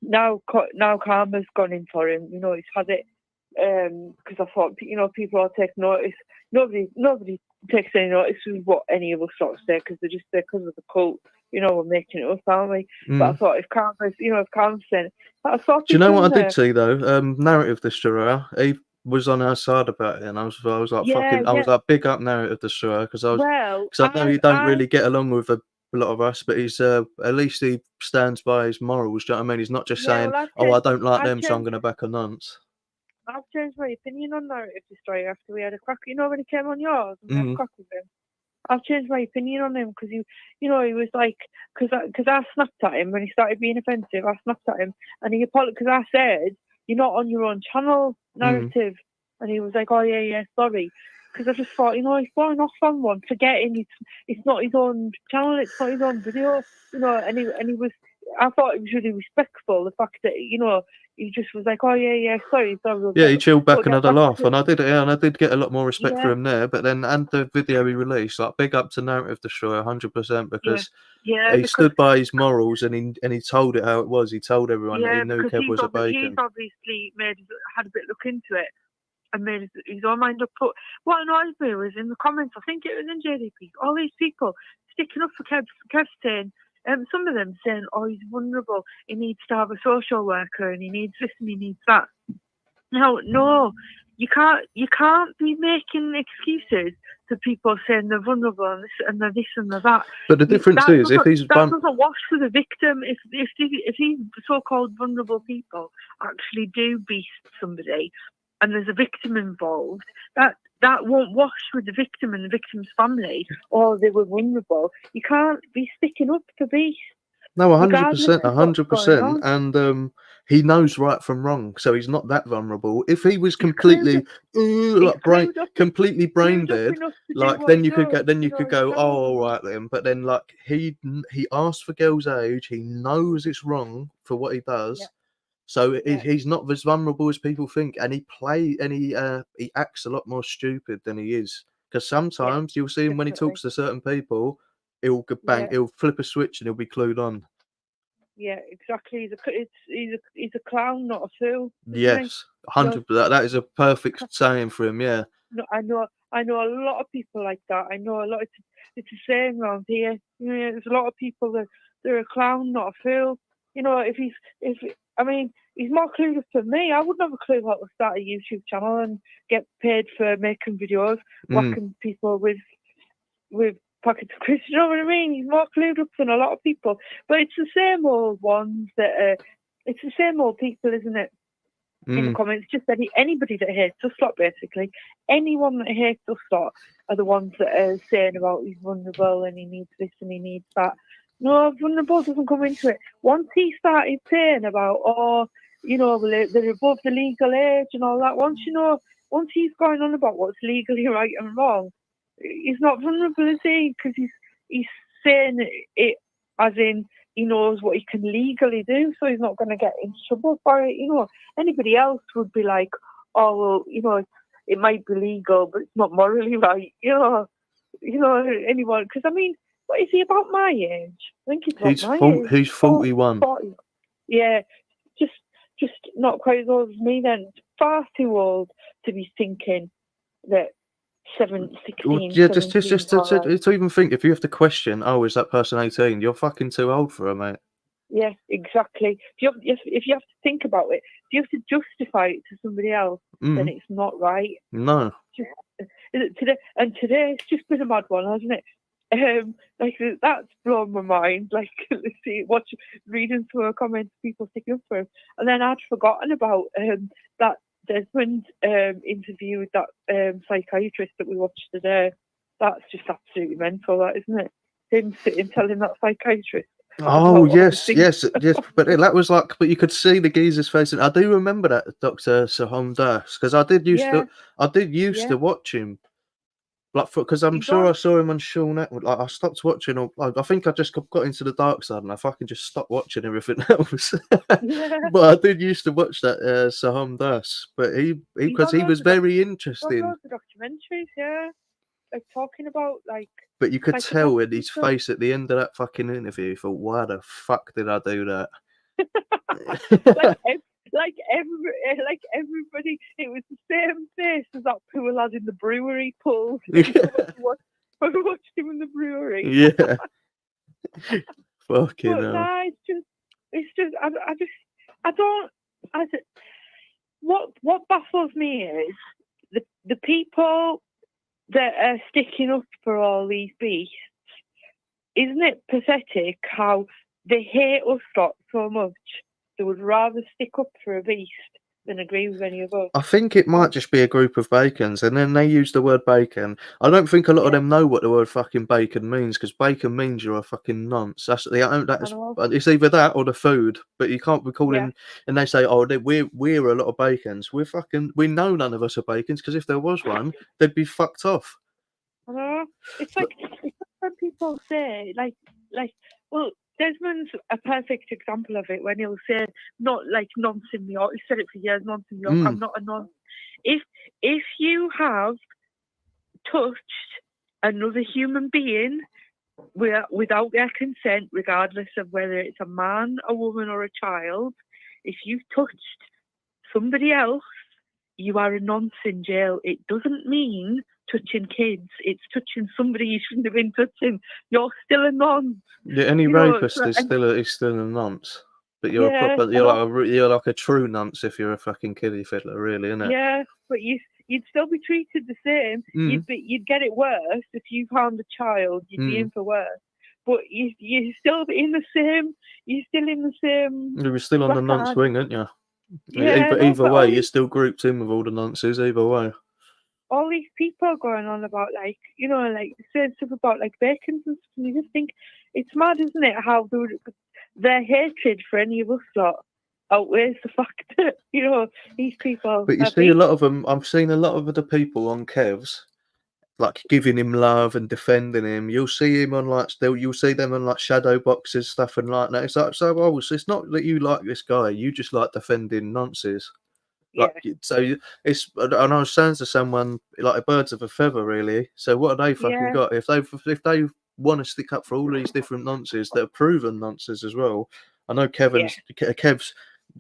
now Karma's gone in for him. You know, he's had it because I thought, you know, people will take notice. Nobody takes any notice of what any of us sort of say because they're just there because of the cult. You know, we're making it up, aren't we? But I thought if Karma's saying, I thought. Do you know what I did see though? Narrative Destroyer. He was on our side about it, and I was like, I was like, big up Narrative Destroyer, because I know you don't really get along with a lot of us, but he's at least he stands by his morals. Do you know what I mean? He's not just saying, I don't like them, so I'm going to back a nonce. I've changed my opinion on Narrative Destroyer after we had a crack. You know when he came on yours and we had a crack with him. I've changed my opinion on him because he was like, because I snapped at him when he started being offensive. I snapped at him and he apologized because I said, "You're not on your own channel, Narrative," and he was like, "Oh yeah, sorry." Because I just thought, he's blowing off on one, forgetting it's not his own channel, it's not his own video, and he was. I thought it was really respectful, the fact that he just was like, "Oh yeah, sorry." Yeah, he chilled back and had a laugh, and I did get a lot more respect for him there. But then, and the video he released, like, big up to Narrative Destroyer, 100%, because he stood by his morals and he told it how it was. He told everyone that he knew Kev was a bacon. He's obviously had a bit look into it and made his own mind up. But what annoys me was in the comments, I think it was in JDP, all these people sticking up for Kev saying. Some of them saying, "Oh, he's vulnerable. He needs to have a social worker, and he needs this and he needs that." No, you can't be making excuses to people saying they're vulnerable and they're this and they're that. But the difference is, if he's that doesn't wash for the victim. If these so-called vulnerable people actually do beat somebody, and there's a victim involved, that won't wash with the victim and the victim's family, or they were vulnerable. You can't be sticking up for beasts. No, 100%, 100%, and he knows right from wrong, so he's not that vulnerable. If he was completely completely brain dead, like then you could go, oh, all right then. But then, like, he asked for girls' age. He knows it's wrong for what he does. Yeah. So he's not as vulnerable as people think, and he acts a lot more stupid than he is. Because sometimes you'll see him when he talks to certain people, he'll flip a switch and he'll be clued on. Yeah, exactly. He's a clown, not a fool. Yes, 100%. That is a perfect saying for him. Yeah. No, I know. I know a lot of people like that. I know a lot. It's the same around here. You know, there's a lot of people that they're a clown, not a fool. You know, I mean, he's more clueless than me. I wouldn't have a clue how to start a YouTube channel and get paid for making videos, whacking people with packets of crisps. You know what I mean? He's more clued up than a lot of people. But it's the same old ones that. It's the same old people, isn't it? In the comments, just anybody that hates us lot, basically. Anyone that hates us lot are the ones that are saying about he's vulnerable and he needs this and he needs that. No, vulnerable doesn't come into it. Once he started saying about, you know, they're above the legal age and all that, once he's going on about what's legally right and wrong, he's not vulnerable, is he? Because he's saying it as in he knows what he can legally do, so he's not going to get in trouble for it. You know, anybody else would be like, oh, well, you know, it might be legal, but it's not morally right. You know, anyone, because I mean, what is he about my age? I think he's about my age. He's 41. 40. Yeah, just not quite as old as me then. Far too old to be thinking that 16, well, yeah, 17 to even think, if you have to question, oh, is that person 18? You're fucking too old for her, mate. Yeah, exactly. If you have to think about it, if you have to justify it to somebody else, then it's not right. No. Today it's just been a mad one, hasn't it? Like that's blown my mind. Like, reading through a comments, people sticking up for him, and then I'd forgotten about that Desmond interview with that psychiatrist that we watched today. That's just absolutely mental, that, isn't it? Him sitting telling that psychiatrist. Oh yes. But that was like, but you could see the geezer's face. And I do remember that Dr. Saham Das, because I did used to watch him. Like, because I'm sure I saw him on Sean Atwood. Like, I stopped watching. I think I just got into the dark side, and I fucking just stopped watching everything else. But I did used to watch that Saham Das. But he was very interesting. The documentaries, yeah, like talking about like. But you could tell in his face at the end of that fucking interview, he thought, "Why the fuck did I do that?" like everybody, it was the same face as that poor lad in the brewery pulled. I watched him in the brewery. Yeah. Fucking hell. Nah, what baffles me is the people that are sticking up for all these beasts. Isn't it pathetic how they hate us lot so much? They would rather stick up for a beast than agree with any of us. I think it might just be a group of bacons, and then they use the word bacon. I don't think a lot of them know what the word fucking bacon means, because bacon means you're a fucking nonce. It's either that or the food, but you can't be calling. And they say, "Oh, we're a lot of bacons." We know none of us are bacons, because if there was one, they'd be fucked off. I know. It's like when people say, well, Desmond's a perfect example of it when he'll say, not like nonce in New York. He said it for years, nonce in New York. I'm not a nonce. If you have touched another human being without their consent, regardless of whether it's a man, a woman, or a child, if you've touched somebody else, you are a nonce in jail. It doesn't mean touching kids. It's touching somebody you shouldn't have been touching. You're still a nonce. Yeah, any rapist is still a nonce. But you're like a true nonce if you're a fucking kiddie fiddler, really, isn't it? Yeah, but you'd still be treated the same. You'd get it worse if you found a child. You'd be in for worse. But you're still in the same. You're still in the same. You were still on the nonce wing, aren't you? Yeah, either way, you're still grouped in with all the nonces. Either way. All these people going on about saying stuff about like bacon and stuff, and you just think it's mad, isn't it? How their hatred for any of us lot outweighs the fact that these people. But you see a lot of them. I've seen a lot of the people on Kev's, like giving him love and defending him. You'll see him on you'll see them on like shadow boxes, stuff and like that. It's like, so it's not that you like this guy. You just like defending nonsense. So it's, and I was saying to someone, like, birds of a feather, really. So what have they fucking got? If they want to stick up for all these different nonsense that are proven nonsense as well. I know Kev's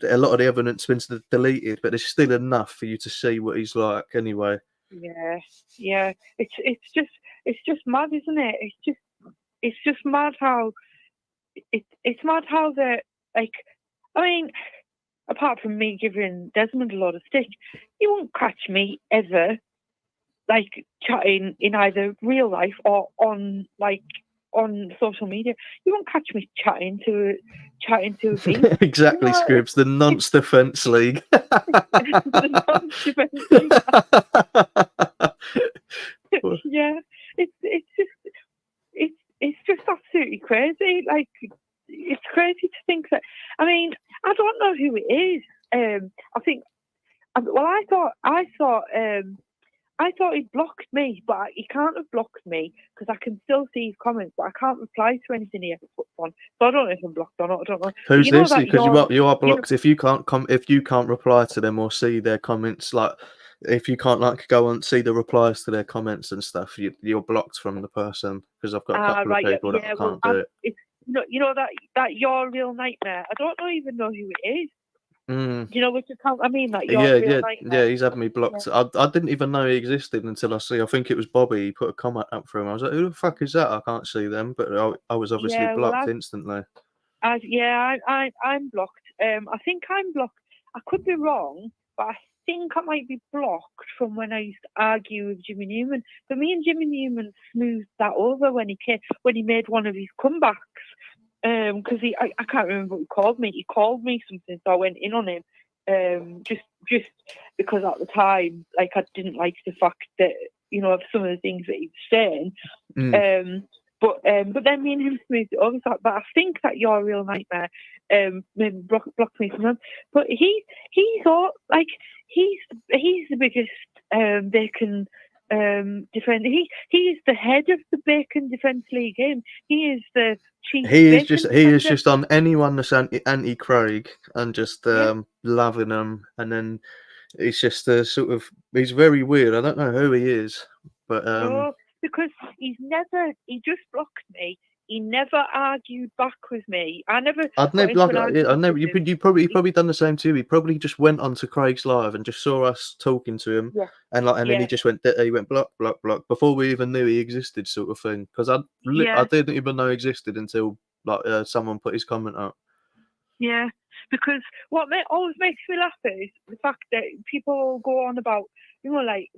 a lot of the evidence has been deleted, but there's still enough for you to see what he's like anyway. Yeah. It's just mad, isn't it? It's just mad how it's mad how they're like. I mean, apart from me giving Desmond a lot of stick, you won't catch me ever like chatting in either real life or on social media. You won't catch me chatting to a bee. Exactly, You know, Scribs, the nonce defence league. the non-defense league. Yeah, it's just absolutely crazy. Like, it's crazy to think that. I mean, I don't know who it is. I think. Well, I thought he blocked me, but he can't have blocked me because I can still see his comments, but I can't reply to anything he ever puts on. So I don't know if I'm blocked or not. I don't know. Who's But this? Because you are blocked. If you can't reply to them or see their comments, like if you can't like go and see the replies to their comments and stuff, you're blocked from the person. Because I've got a couple of people that can't do it. It's, you know that Your Real Nightmare. I don't even know who it is. You know which account I mean? Like Your Real Nightmare. Yeah, he's had me blocked. Yeah. I didn't even know he existed until I think it was Bobby. He put a comment up for him. I was like, who the fuck is that? I can't see them, but I was obviously blocked instantly. I'm blocked. I think I'm blocked. I could be wrong, but I think I might be blocked from when I used to argue with Jimmy Newman. But me and Jimmy Newman smoothed that over when he made one of his comebacks. Because I can't remember what he called me. He called me something, so I went in on him. Just because at the time, like, I didn't like the fact that, you know, of some of the things that he was saying. But then me and him smoothed it over. But I think that Your Real Nightmare maybe blocked me from him. But he's the biggest bacon defender. He is the head of the Bacon Defence League. He is the chief. He is just on anyone that's anti Craig and just loving them, and then it's just he's very weird. I don't know who he is, but no, because he just blocked me. He never argued back with me. I never. You probably done the same too. He probably just went onto Craig's live and just saw us talking to him, and then he just went block before we even knew he existed, sort of thing. Because I didn't even know he existed until someone put his comment up. Yeah, because what always makes me laugh is the fact that people go on about,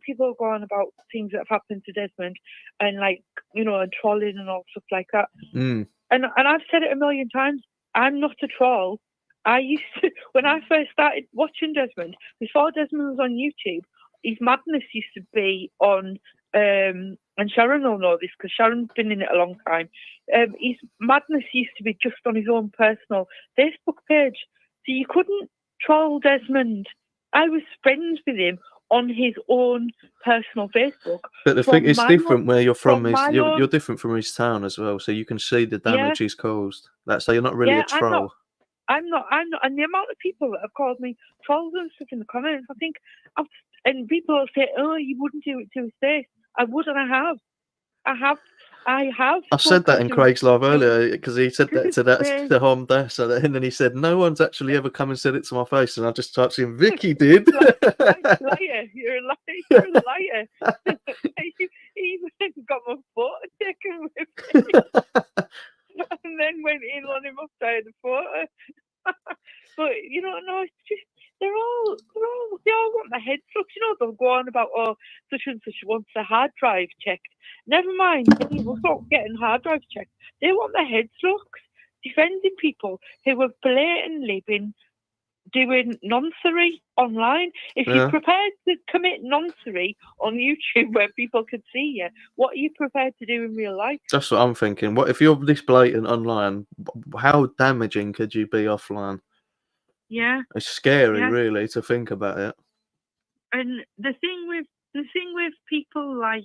people go on about things that have happened to Desmond and, and trolling and all stuff like that. And I've said it a million times, I'm not a troll. I used to, when I first started watching Desmond, before Desmond was on YouTube, his madness used to be on, and Sharon will know this because Sharon's been in it a long time. His madness used to be just on his own personal Facebook page. So you couldn't troll Desmond. I was friends with him on his own personal Facebook. But the thing is different where you're from. You're different from his town as well, so you can see the damage he's caused. So you're not really a troll. I'm not. And the amount of people that have called me trolls and stuff in the comments, I think, and people will say, "Oh, you wouldn't do it to his face." I would, and I have. I said that in Craig's live earlier because he said that to Hom Des, and then he said, "No one's actually ever come and said it to my face," and I just typed in, "Vicky did." Liar! You're a liar! You're a liar! He even got my photo taken with me, and then went in on him after the photo. But no, it's just they all want their heads sucked. They'll go on about, oh, such and such wants a hard drive checked. Never mind, people stop getting hard drives checked. They want their heads sucked, defending people who have blatantly been doing noncery online. If you're prepared to commit noncery on YouTube where people can see you, what are you prepared to do in real life? That's what I'm thinking. What if you're this blatant online? How damaging could you be offline? Yeah, it's scary, really, to think about it. And the thing with people like,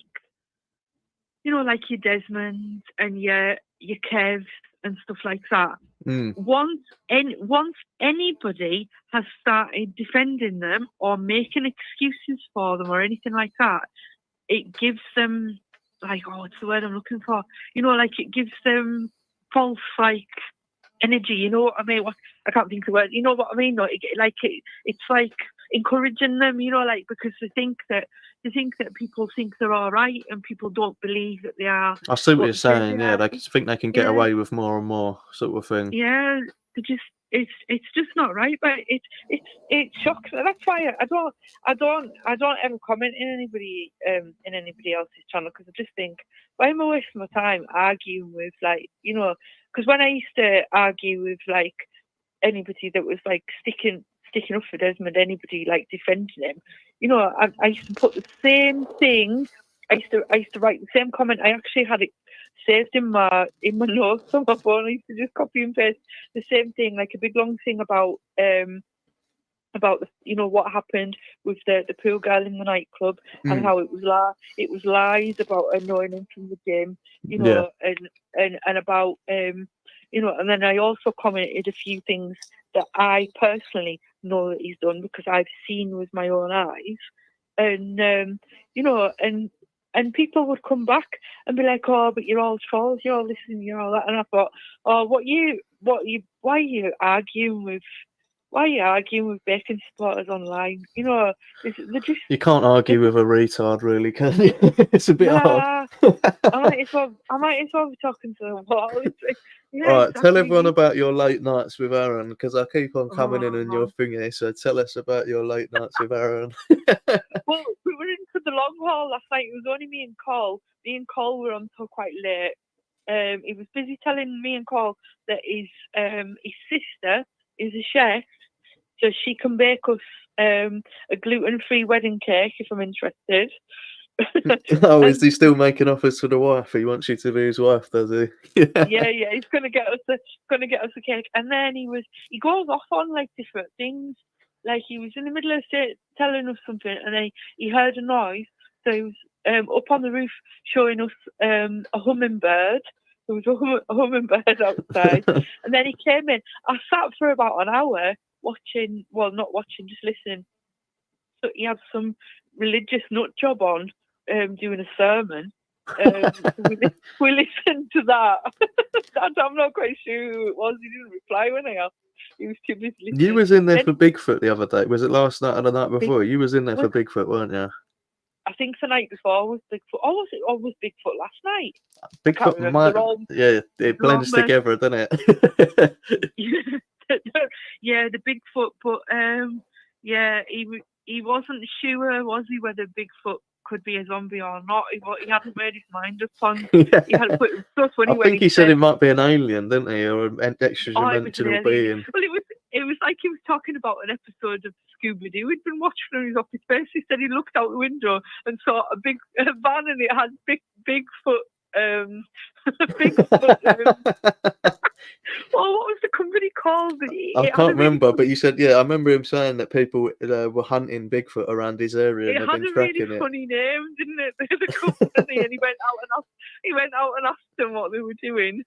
like your Desmond and your Kevs and stuff like that. Once anybody has started defending them or making excuses for them or anything like that, it gives them what's the word I'm looking for? It gives them false energy. You know what I mean? I can't think of the word. You know what I mean? It's like encouraging them, you know, like because they think that people think they're all right and people don't believe that they are. I see what you're they say saying. they Yeah, are. they think they can get away with more and more sort of thing. Yeah, they just it's just not right, but it shocks. That's why I don't ever comment in anybody else's channel, because I just think, why am I wasting my time arguing with, like, you know, because when I used to argue with like anybody that was like sticking up for Desmond, anybody like defending him, you know, I used to put the same thing. I used to write the same comment. I actually had it saved in my notes on my phone. I used to just copy and paste the same thing, like a big long thing about the, you know, what happened with the pool girl in the nightclub and how it was lies about her knowing him from the gym, you know, and about you know, and then I also commented a few things that I personally know that he's done because I've seen with my own eyes, and you know, and people would come back and be like, "Oh, but you're all trolls, you're all this and you're all that," and I thought, "Oh, why are you arguing with bacon supporters online? You know, they're just..." You can't argue with a retard, really, can you? It's a bit hard. I might as well be talking to the wall. Yeah, All right, exactly. tell everyone about your late nights with Aaron, because I keep on coming in and Oh. your thingy. So tell us about your late nights with Aaron. Well, we were in for the long haul last night. It was only me and Cole. Me and Cole were on till quite late. He was busy telling me and Cole that his sister is a chef, so she can bake us a gluten-free wedding cake if I'm interested. Oh, is he still making offers to the wife? He wants you to be his wife, does he? Yeah, he's gonna get us a cake. And then he goes off on like different things. Like he was in the middle of telling us something, and then he heard a noise. So he was up on the roof showing us a hummingbird. There was a hummingbird outside, and then he came in. I sat for about an hour watching. Well, not watching, just listening. So he had some religious nut job on, doing a sermon. We listened to that. I'm not quite sure who it was. He didn't reply when I asked. He was too busy listening. You was in there for Bigfoot the other day. Was it last night or the night before? You was in there for Bigfoot, weren't you? I think the night before was Bigfoot. Or was Bigfoot last night? Bigfoot might. Yeah, it blends together, doesn't it? Yeah, the Bigfoot. But yeah, he wasn't sure, was he, whether Bigfoot could be a zombie or not. He hadn't made his mind up on. He had put it so funny. I think he said it might be an alien, didn't he, or an extra-dimensional being. Well, it was like he was talking about an episode of Scooby Doo he'd been watching on his office space. He said he looked out the window and saw a big van, and it had Bigfoot. Well, what was the company called? I can't remember, but you said, yeah, I remember him saying that people were hunting Bigfoot around his area and they've been tracking it. It had a really funny name, didn't it? The company, and he went out and asked them what they were doing.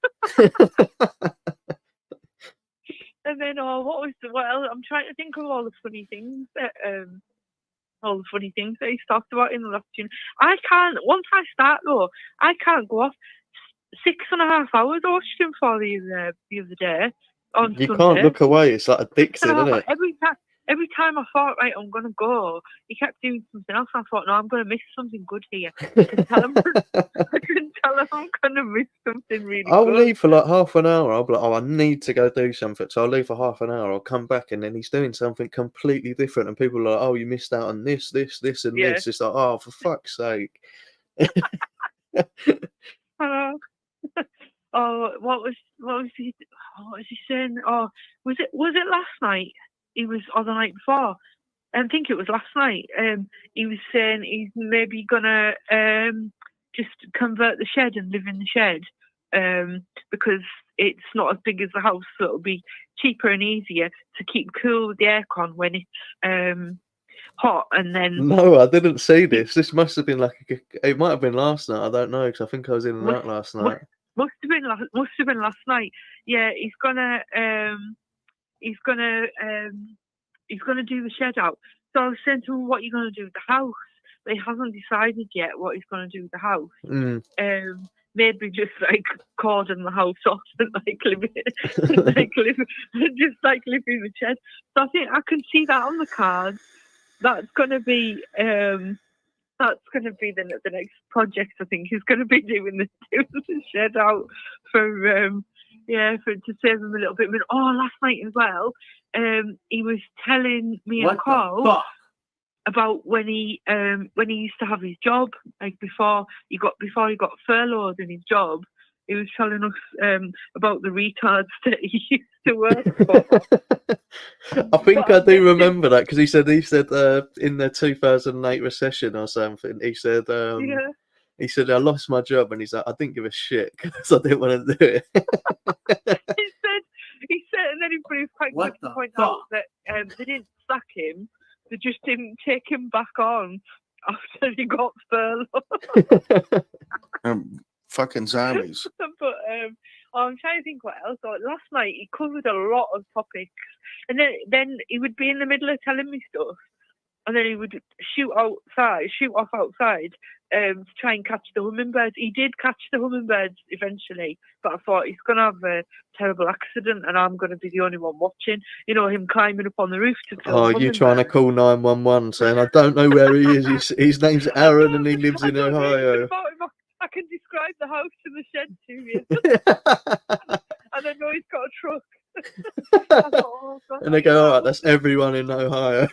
And then, what else? I'm trying to think of all the funny things that he's talked about in the last tune. Once I start though, I can't go off. 6.5 hours I watched him for the other day on You Sunday. can't look away. It's like addictive, isn't it? Every time I thought, right, I'm going to go, he kept doing something else. I thought, no, I'm going to miss something good here. I can tell him I'm going to miss something really good. I'll leave for like half an hour. I'll be like, oh, I need to go do something. So I'll leave for half an hour. I'll come back and then he's doing something completely different. And people are like, oh, you missed out on this, and this. It's like, oh, for fuck's sake. Oh, what was he saying? Oh, was it last night? He was, or the night before? I think it was last night. He was saying he's maybe gonna just convert the shed and live in the shed, because it's not as big as the house, so it'll be cheaper and easier to keep cool with the aircon when it's hot. And then no, I didn't see this. This must have been it might have been last night. I don't know, because I think I was in and out last night. Must have been last night. Yeah, he's gonna do the shed out. So I was saying to him, what are you gonna do with the house? But he hasn't decided yet what he's gonna do with the house. Maybe just like cordon the house off and live in the shed. So I think I can see that on the cards. that's gonna be the next project. I think he's gonna be doing the shed out for to save him a little bit. But last night as well, he was telling me and Carl about when he used to have his job, like before he got furloughed in his job. He was telling us about the retards that he used to work for. I think I do remember that because he said in the 2008 recession or something. He said he said I lost my job and he's like I didn't give a shit because I didn't want to do it. he said, and then he was quite quick to point out that they didn't sack him. They just didn't take him back on after he got furloughed. Fucking zombies. But I'm trying to think what else. Last night he covered a lot of topics, and then he would be in the middle of telling me stuff, and then he would shoot off outside to try and catch the hummingbirds. He did catch the hummingbirds eventually, but I thought he's going to have a terrible accident, and I'm going to be the only one watching. You know, him climbing up on the roof to film. You trying to call 911 saying I don't know where he is. His name's Aaron and he lives in Ohio. I can describe the house and the shed to you. And I know he's got a truck. And they go, all right, that's everyone in Ohio.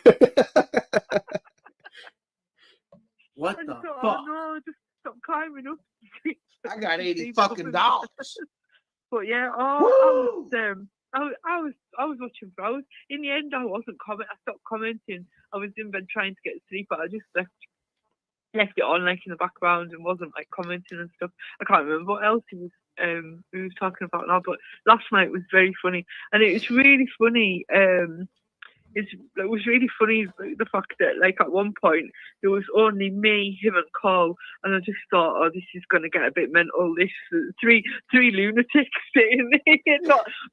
What the fuck? Oh no, just stop climbing up. I got 80 fucking dollars. But yeah, I was watching Bros. In the end, I wasn't I stopped commenting. I was in bed trying to get to sleep, but I just left it on like in the background and wasn't like commenting and stuff. I can't remember what else he was talking about now, but last night was very funny, and it was really funny. It was really funny the fact that like at one point there was only me, him, and Carl, and I just thought, this is going to get a bit mental. This three lunatics sitting there,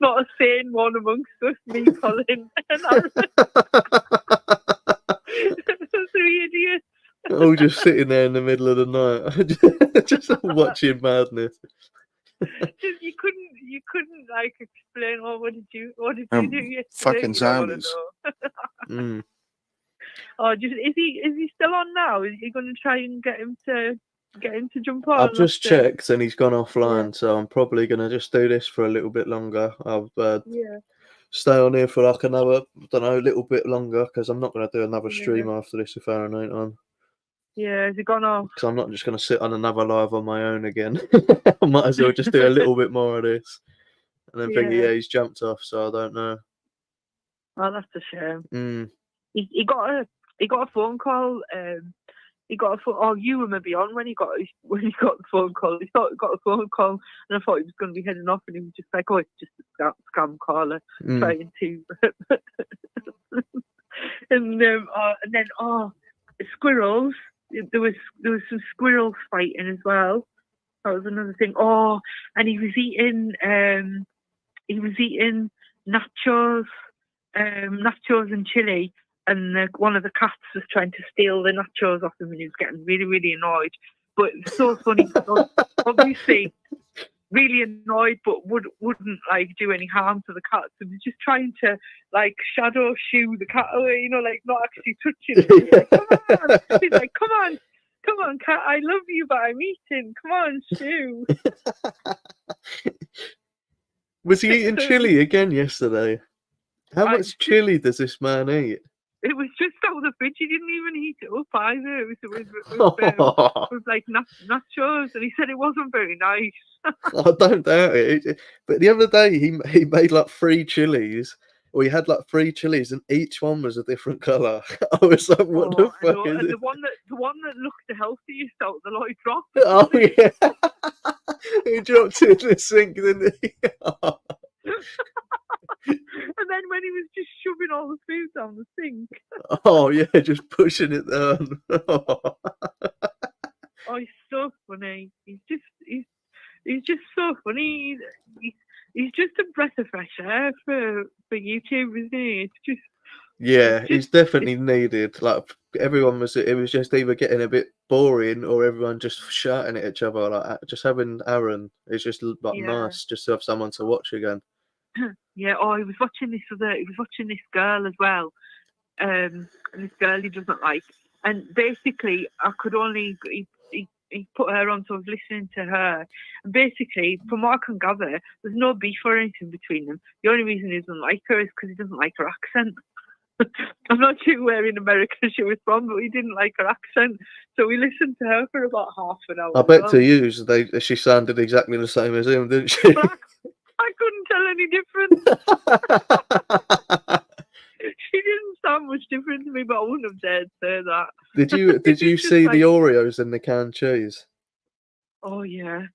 not a sane one amongst us. Me, Colin, and Aaron. 3 idiots. All just sitting there in the middle of the night, just watching madness. Just you couldn't like explain. What did you do yesterday? Fucking zombies. Is he still on now? Is he going to try and get him to jump on? I've just checked and he's gone offline, so I'm probably going to just do this for a little bit longer. I'll stay on here for like another, little bit longer because I'm not going to do another stream after this if Aaron ain't on. Yeah, has he gone off? Because I'm not just going to sit on another live on my own again. I might as well just do a little bit more of this. And then think, he's jumped off, so I don't know. Oh, that's a shame. He got a phone call. You were maybe on when he got the phone call. He got a phone call, and I thought he was going to be heading off, and he was just like, it's just a scam caller trying to. and then squirrels. There was some squirrels fighting as well. That was another thing. And he was eating nachos and chili, and one of the cats was trying to steal the nachos off him, and he was getting really, really annoyed. But it's so funny because obviously really annoyed, but wouldn't like do any harm to the cat. So he was just trying to like shadow shoo the cat away, like not actually touching it. He's like, come on, cat, I love you, but I'm eating. Come on, shoo. Was he eating chili again yesterday? How much chili does this man eat? It was just out of the fridge. He didn't even heat it up either. It was like nachos, and he said it wasn't very nice. I don't doubt it. But the other day he made like 3 chilies, or he had like 3 chilies, and each one was a different colour. I was like, what the fuck is it? The one that looked the healthiest out the lot, he dropped. Oh yeah, he dropped it in the sink, didn't he? And then when he was just shoving all the food down the sink. Oh yeah, just pushing it down. He's so funny. He's just so funny. He's just a breath of fresh air for YouTube, isn't he? He's definitely needed. Like it was just either getting a bit boring or everyone just shouting at each other. Like just having Aaron is just like nice, just to have someone to watch again. Yeah. He was watching this girl as well, and this girl he doesn't like. And basically, I could only he put her on, so I was listening to her. And basically, from what I can gather, there's no beef or anything between them. The only reason he doesn't like her is because he doesn't like her accent. I'm not sure where in America she was from, but he didn't like her accent. So we listened to her for about half an hour. I bet to you, she sounded exactly the same as him, didn't she? I couldn't tell any difference. She didn't sound much different to me, but I wouldn't have dared say that. Did you see the Oreos in the canned cheese? Oh yeah.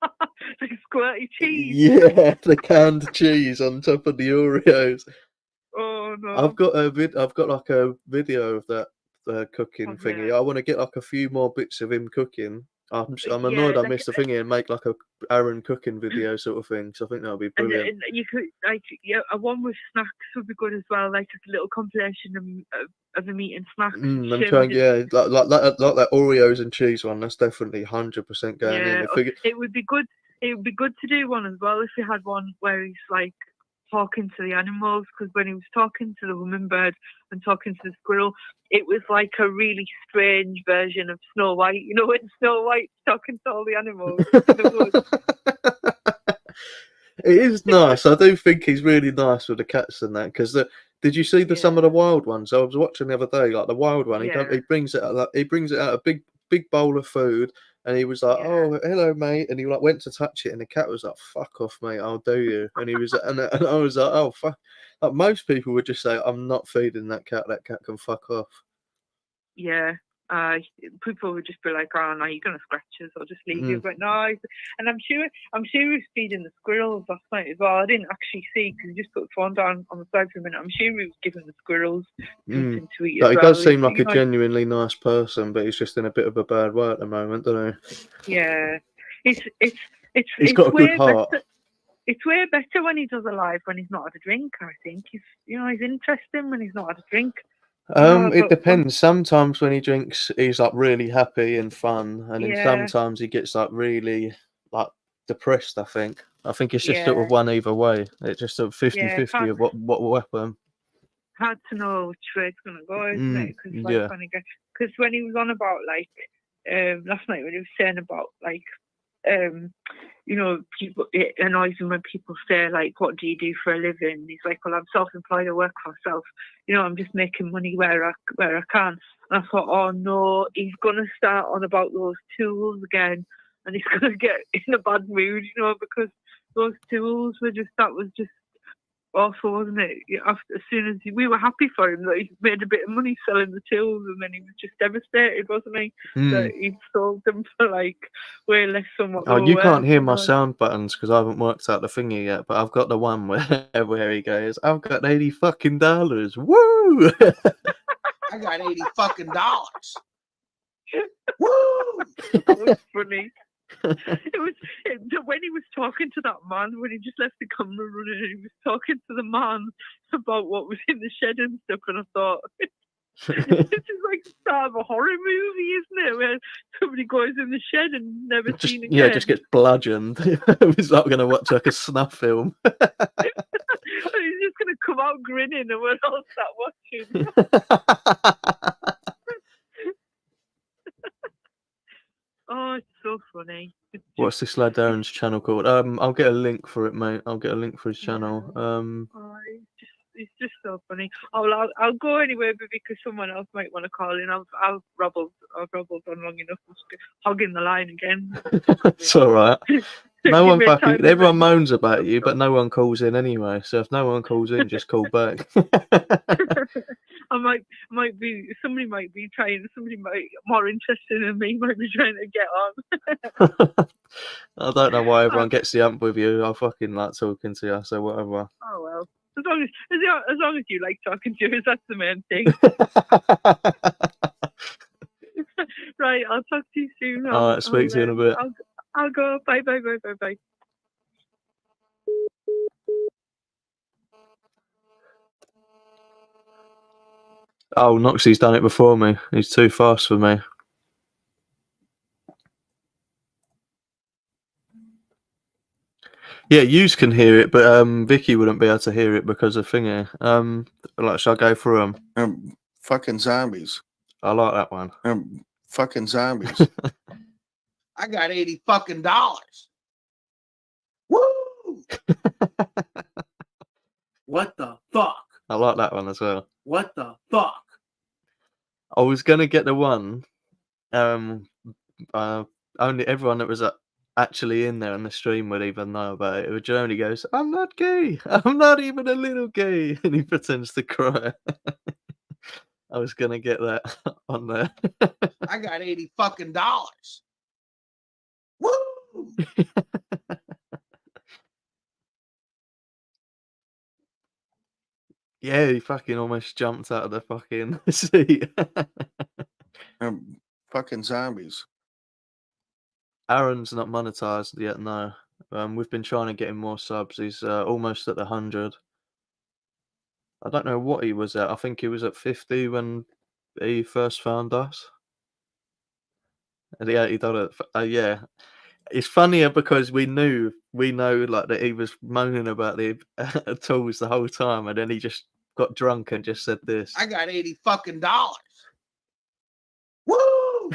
Like squirty cheese. Yeah, the canned cheese on top of the Oreos. Oh no. I've got like a video of that cooking thingy. I want to get like a few more bits of him cooking. I'm annoyed I missed the thingy and make like a Aaron cooking video sort of thing. So I think that would be brilliant. And you could a one with snacks would be good as well, like a little compilation of him eating snacks. I'm trying, like that Oreos and cheese one. That's definitely 100% going in. It would be good. It would be good to do one as well if you had one where he's like talking to the animals, because when he was talking to the hummingbird and talking to the squirrel, it was like a really strange version of Snow White. You know, when Snow White's talking to all the animals. It is nice. I do think he's really nice with the cats and that. Because did you see some of the wild ones? I was watching the other day, like the wild one. He brings it out. He brings it out a big bowl of food. And he was like, "Oh, hello, mate," and he like went to touch it, and the cat was like, "Fuck off, mate, I'll do you." And he was, and I was like, "Oh, fuck." Like most people would just say, "I'm not feeding that cat. That cat can fuck off." Yeah. People would just be like, "Oh no, you're gonna scratch us," or just leave you. But no, and I'm sure he was feeding the squirrels last night as well. I didn't actually see because he just put the phone down on the side for a minute. I'm sure he was giving the squirrels something to eat. He does seem like a genuinely nice person, but he's just in a bit of a bad way at the moment, doesn't he? Yeah, he's got a good heart. It's way better when he does a live when he's not had a drink. I think he's interesting when he's not had a drink. It depends. Sometimes when he drinks, he's like really happy and fun, and then sometimes he gets like really like depressed. I think it's just sort of one either way. It's just sort of 50-50 of what will happen. Hard to know which way it's gonna go, isn't it? Because when he was on about like last night when he was saying about like people, it annoys him when people say like, "What do you do for a living?" He's like, "Well, I'm self-employed. I work for myself. I'm just making money where I can." And I thought, oh no, he's gonna start on about those tools again, and he's gonna get in a bad mood, because those tools was just awful, wasn't it? As soon as we were happy for him that he made a bit of money selling the tools, and then he was just devastated, wasn't he? That he'd sold them for like way less than what. Oh, you can't hear my sound buttons because I haven't worked out the thingy yet, but I've got the one where he goes, "I've got $80 fucking Woo!" I got $80 fucking. Woo! That was funny. When he was talking to that man, when he just left the camera running, and he was talking to the man about what was in the shed and stuff, and I thought, this is like the start of a horror movie, isn't it? Where somebody goes in the shed and never seen again. Yeah, just gets bludgeoned. He's not going to watch like a snuff film. He's just going to come out grinning, and we're all sat watching. Oh, it's so funny. What's this lad Darren's channel called? I'll get a link for it, mate. I'll get a link for his channel. It's just so funny. I'll go anyway, but because someone else might want to call in. I've rabbled on long enough. I'm just hogging the line again. It's all right. No one everyone moans about you, but no one calls in anyway. So if no one calls in, just call back. I might be somebody might be trying. Somebody more interested than me might be trying to get on. I don't know why everyone gets the ump with you. I fucking like talking to you, so whatever. Oh well, as long as you like talking to us, that's the main thing. Right, I'll talk to you soon. All right, speak to you in a bit. I'll go. Bye. Oh, Noxie's done it before me. He's too fast for me. Yeah, yous can hear it, but Vicky wouldn't be able to hear it because of thingy. Like, shall I go through them? Fucking zombies. I like that one. Fucking zombies. I got $80 fucking. Woo! What the fuck? I like that one as well. What the fuck? I was gonna get the one. Only everyone that was actually in there on the stream would even know about it. Germany goes, "I'm not gay. I'm not even a little gay," and he pretends to cry. I was gonna get that on there. I got $80 fucking. Woo! Yeah, he fucking almost jumped out of the fucking seat. Fucking zombies. Aaron's not monetized yet, no. We've been trying to get him more subs. He's almost at the 100. I don't know what he was at. I think he was at 50 when he first found us. And yeah, he done it. Yeah, it's funnier because we know like that he was moaning about the tools the whole time, and then he just got drunk and just said this. I got $80 fucking. Woo!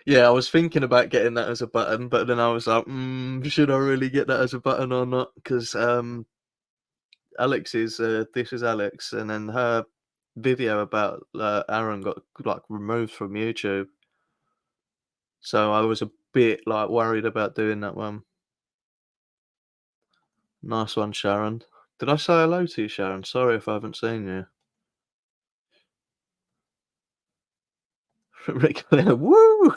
Yeah, I was thinking about getting that as a button, but then I was like, should I really get that as a button or not? Because Alex is this is Alex, and then her video about Aaron got like removed from YouTube, so I was a bit like worried about doing that one. Nice one, Sharon. Did I say hello to you, Sharon? Sorry if I haven't seen you. Rick, woo!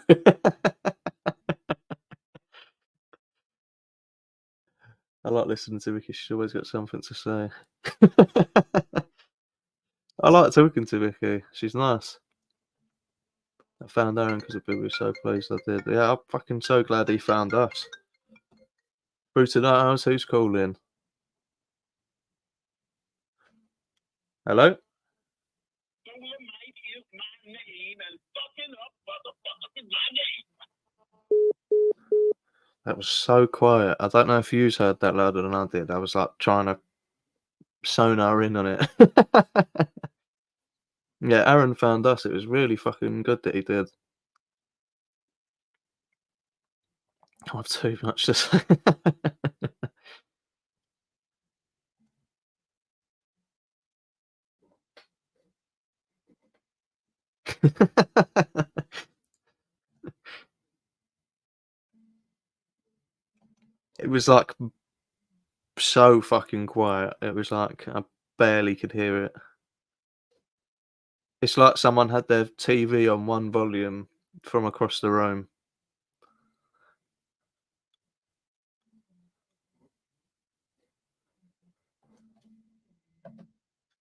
I like listening to Vicky. She's always got something to say. I like talking to Vicky. She's nice. I found Aaron because of people were so pleased I did. Yeah, I'm fucking so glad he found us. Through tonight, Owlz, who's calling? Hello? That was so quiet. I don't know if you heard that louder than I did. I was like trying to sonar in on it. Yeah, Aaron found us. It was really fucking good that he did. I have too much to say. It was like so fucking quiet. It was like I barely could hear it. It's like someone had their TV on one volume from across the room.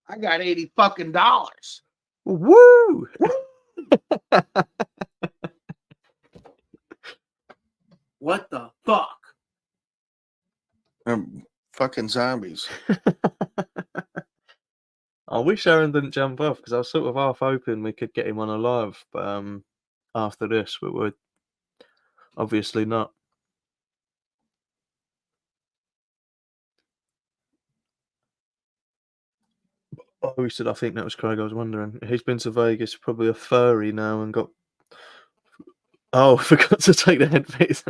I got $80 fucking. Woo! What the fuck? Fucking zombies. I wish Aaron didn't jump off because I was sort of half hoping we could get him on a live, but after this, but we're obviously not. Oh, he said, I think that was Craig. I was wondering. He's been to Vegas, probably a furry now, and got. Oh, I forgot to take the headpiece.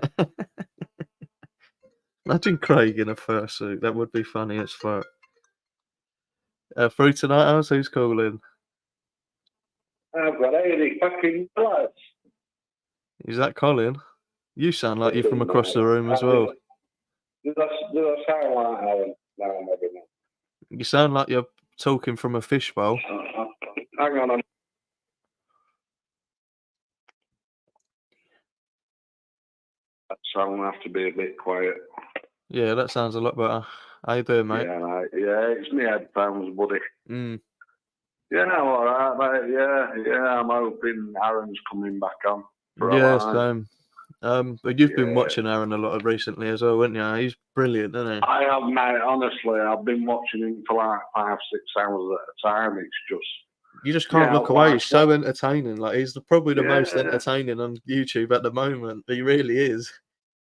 Imagine Craig in a fursuit. That would be funny as fuck. Through tonight, Owlz, who's calling? I've got 80 fucking bloods. Is that Colin? You sound like you're from across the room as well. Did I sound like Aaron? No, maybe not. You sound like you're talking from a fishbowl. Hang on. So I'm gonna have to be a bit quiet. Yeah, that sounds a lot better. How you doing, mate? Yeah, it's me headphones, buddy. Yeah, all right, mate. Yeah. I'm hoping Aaron's coming back on. Yeah, same. But you've been watching Aaron a lot recently as well, haven't you? He's brilliant, isn't he? I have, mate. Honestly, I've been watching him for like 5-6 hours at a time. It's just You just can't look away. He's so entertaining. Like he's probably the most Yeah. entertaining on YouTube at the moment. He really is.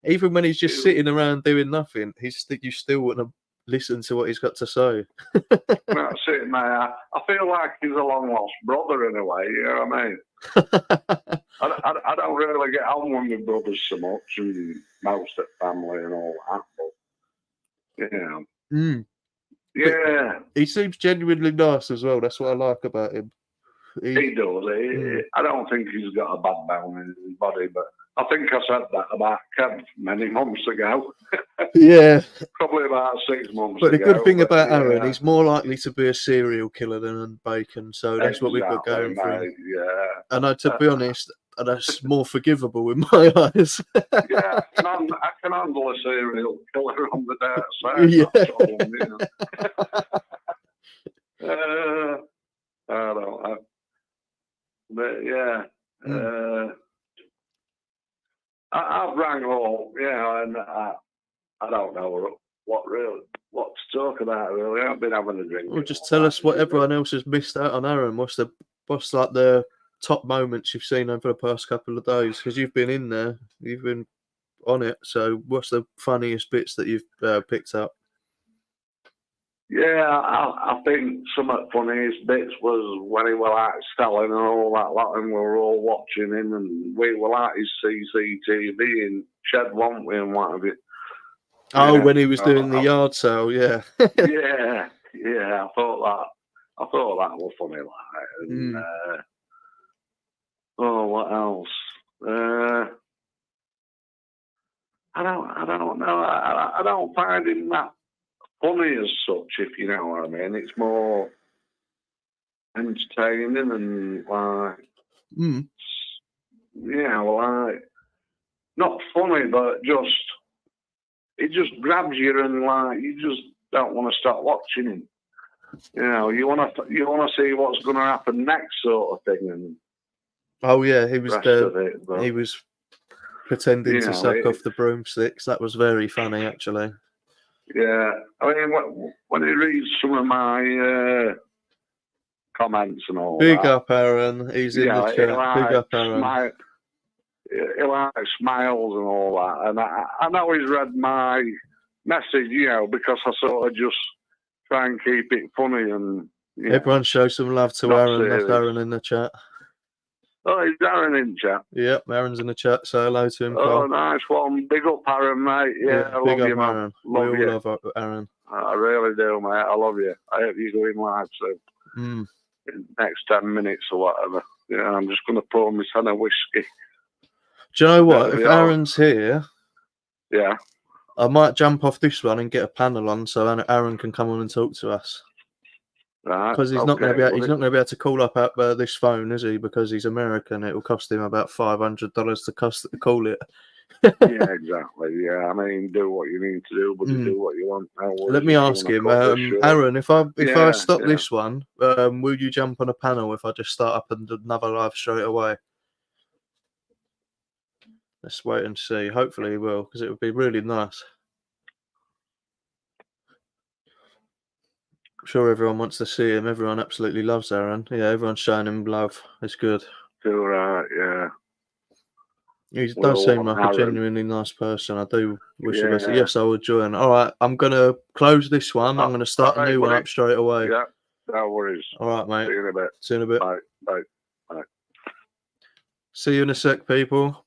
Even when he's just sitting around doing nothing, you still want to listen to what he's got to say. That's it, mate. I feel like he's a long lost brother in a way. You know what I mean? I don't really get on with my brothers so much, and most of the family and all that. But, you know. Mm. Yeah. But he seems genuinely nice as well. That's what I like about him. He does. I don't think he's got a bad bone in his body, but I think I said that about Kev many months ago. Yeah. Probably about 6 months But ago. the good thing about yeah. Aaron, he's more likely to be a serial killer than Bacon, so that's what we've got going for him. Yeah. And to be honest, that's more forgivable in my eyes. Yeah, I can handle a serial killer on the dark side. Yeah. I don't know. But yeah. I've rang all, and I don't know what to talk about really. I've been having a drink. Well, just tell us what everyone else has missed out on Aaron. What's like the top moments you've seen over the past couple of days? Because you've been in there, you've been on it. So what's the funniest bits that you've picked up? Yeah, I think some of the funniest bits was when he was like selling and all that lot, and we were all watching him, and we were like his CCTV in shed, weren't we, and what have you. Oh, when he was doing the yard sale, yeah. yeah. I thought that was funny, like. And, what else? I don't know. I don't find him that funny as such, if you know what I mean. It's more entertaining and like, like not funny, but it just grabs you and like you just don't want to stop watching him. You know, you want to see what's going to happen next, sort of thing. And he was pretending to suck off the broomsticks. That was very funny, actually. Yeah, I mean, when he reads some of my comments and all Big that. up, Aaron. He's in the chat. Big up, Aaron. He likes smiles and all that. And I know he's read my message, because I sort of just try and keep it funny. And everyone show some love to Aaron. Serious. That's Aaron in the chat. Oh, is Aaron in chat? Yep, Aaron's in the chat. Say hello to him, Oh, Carl. Nice one. Big up, Aaron, mate. Yeah, I big love up, you, man. Aaron. Love we you. all love Aaron. I really do, mate. I love you. I hope you go in live soon. In the next 10 minutes or whatever. I'm just going to pour my son a whiskey. Do you know what? If Aaron's here, I might jump off this one and get a panel on so Aaron can come on and talk to us. Right. Because he's not going to be able to call up this phone, is he? Because he's American. It will cost him about $500 to call it. Yeah, exactly. Yeah, I mean, do what you need to do, but do what you want. Let me ask him, Aaron. If I stop this one, will you jump on a panel if I just start up another live straight away? Let's wait and see. Hopefully he will, because it would be really nice. I'm sure everyone wants to see him. Everyone absolutely loves Aaron. Yeah, everyone's showing him love. It's good. Too right, yeah. He does seem like a genuinely nice person. I do wish him best. Yes, I would join. All right, I'm going to close this one. I'm going to start a new one up straight away. Yeah, no worries. All right, mate. See you in a bit. See you in a bit. Bye. See you in a sec, people.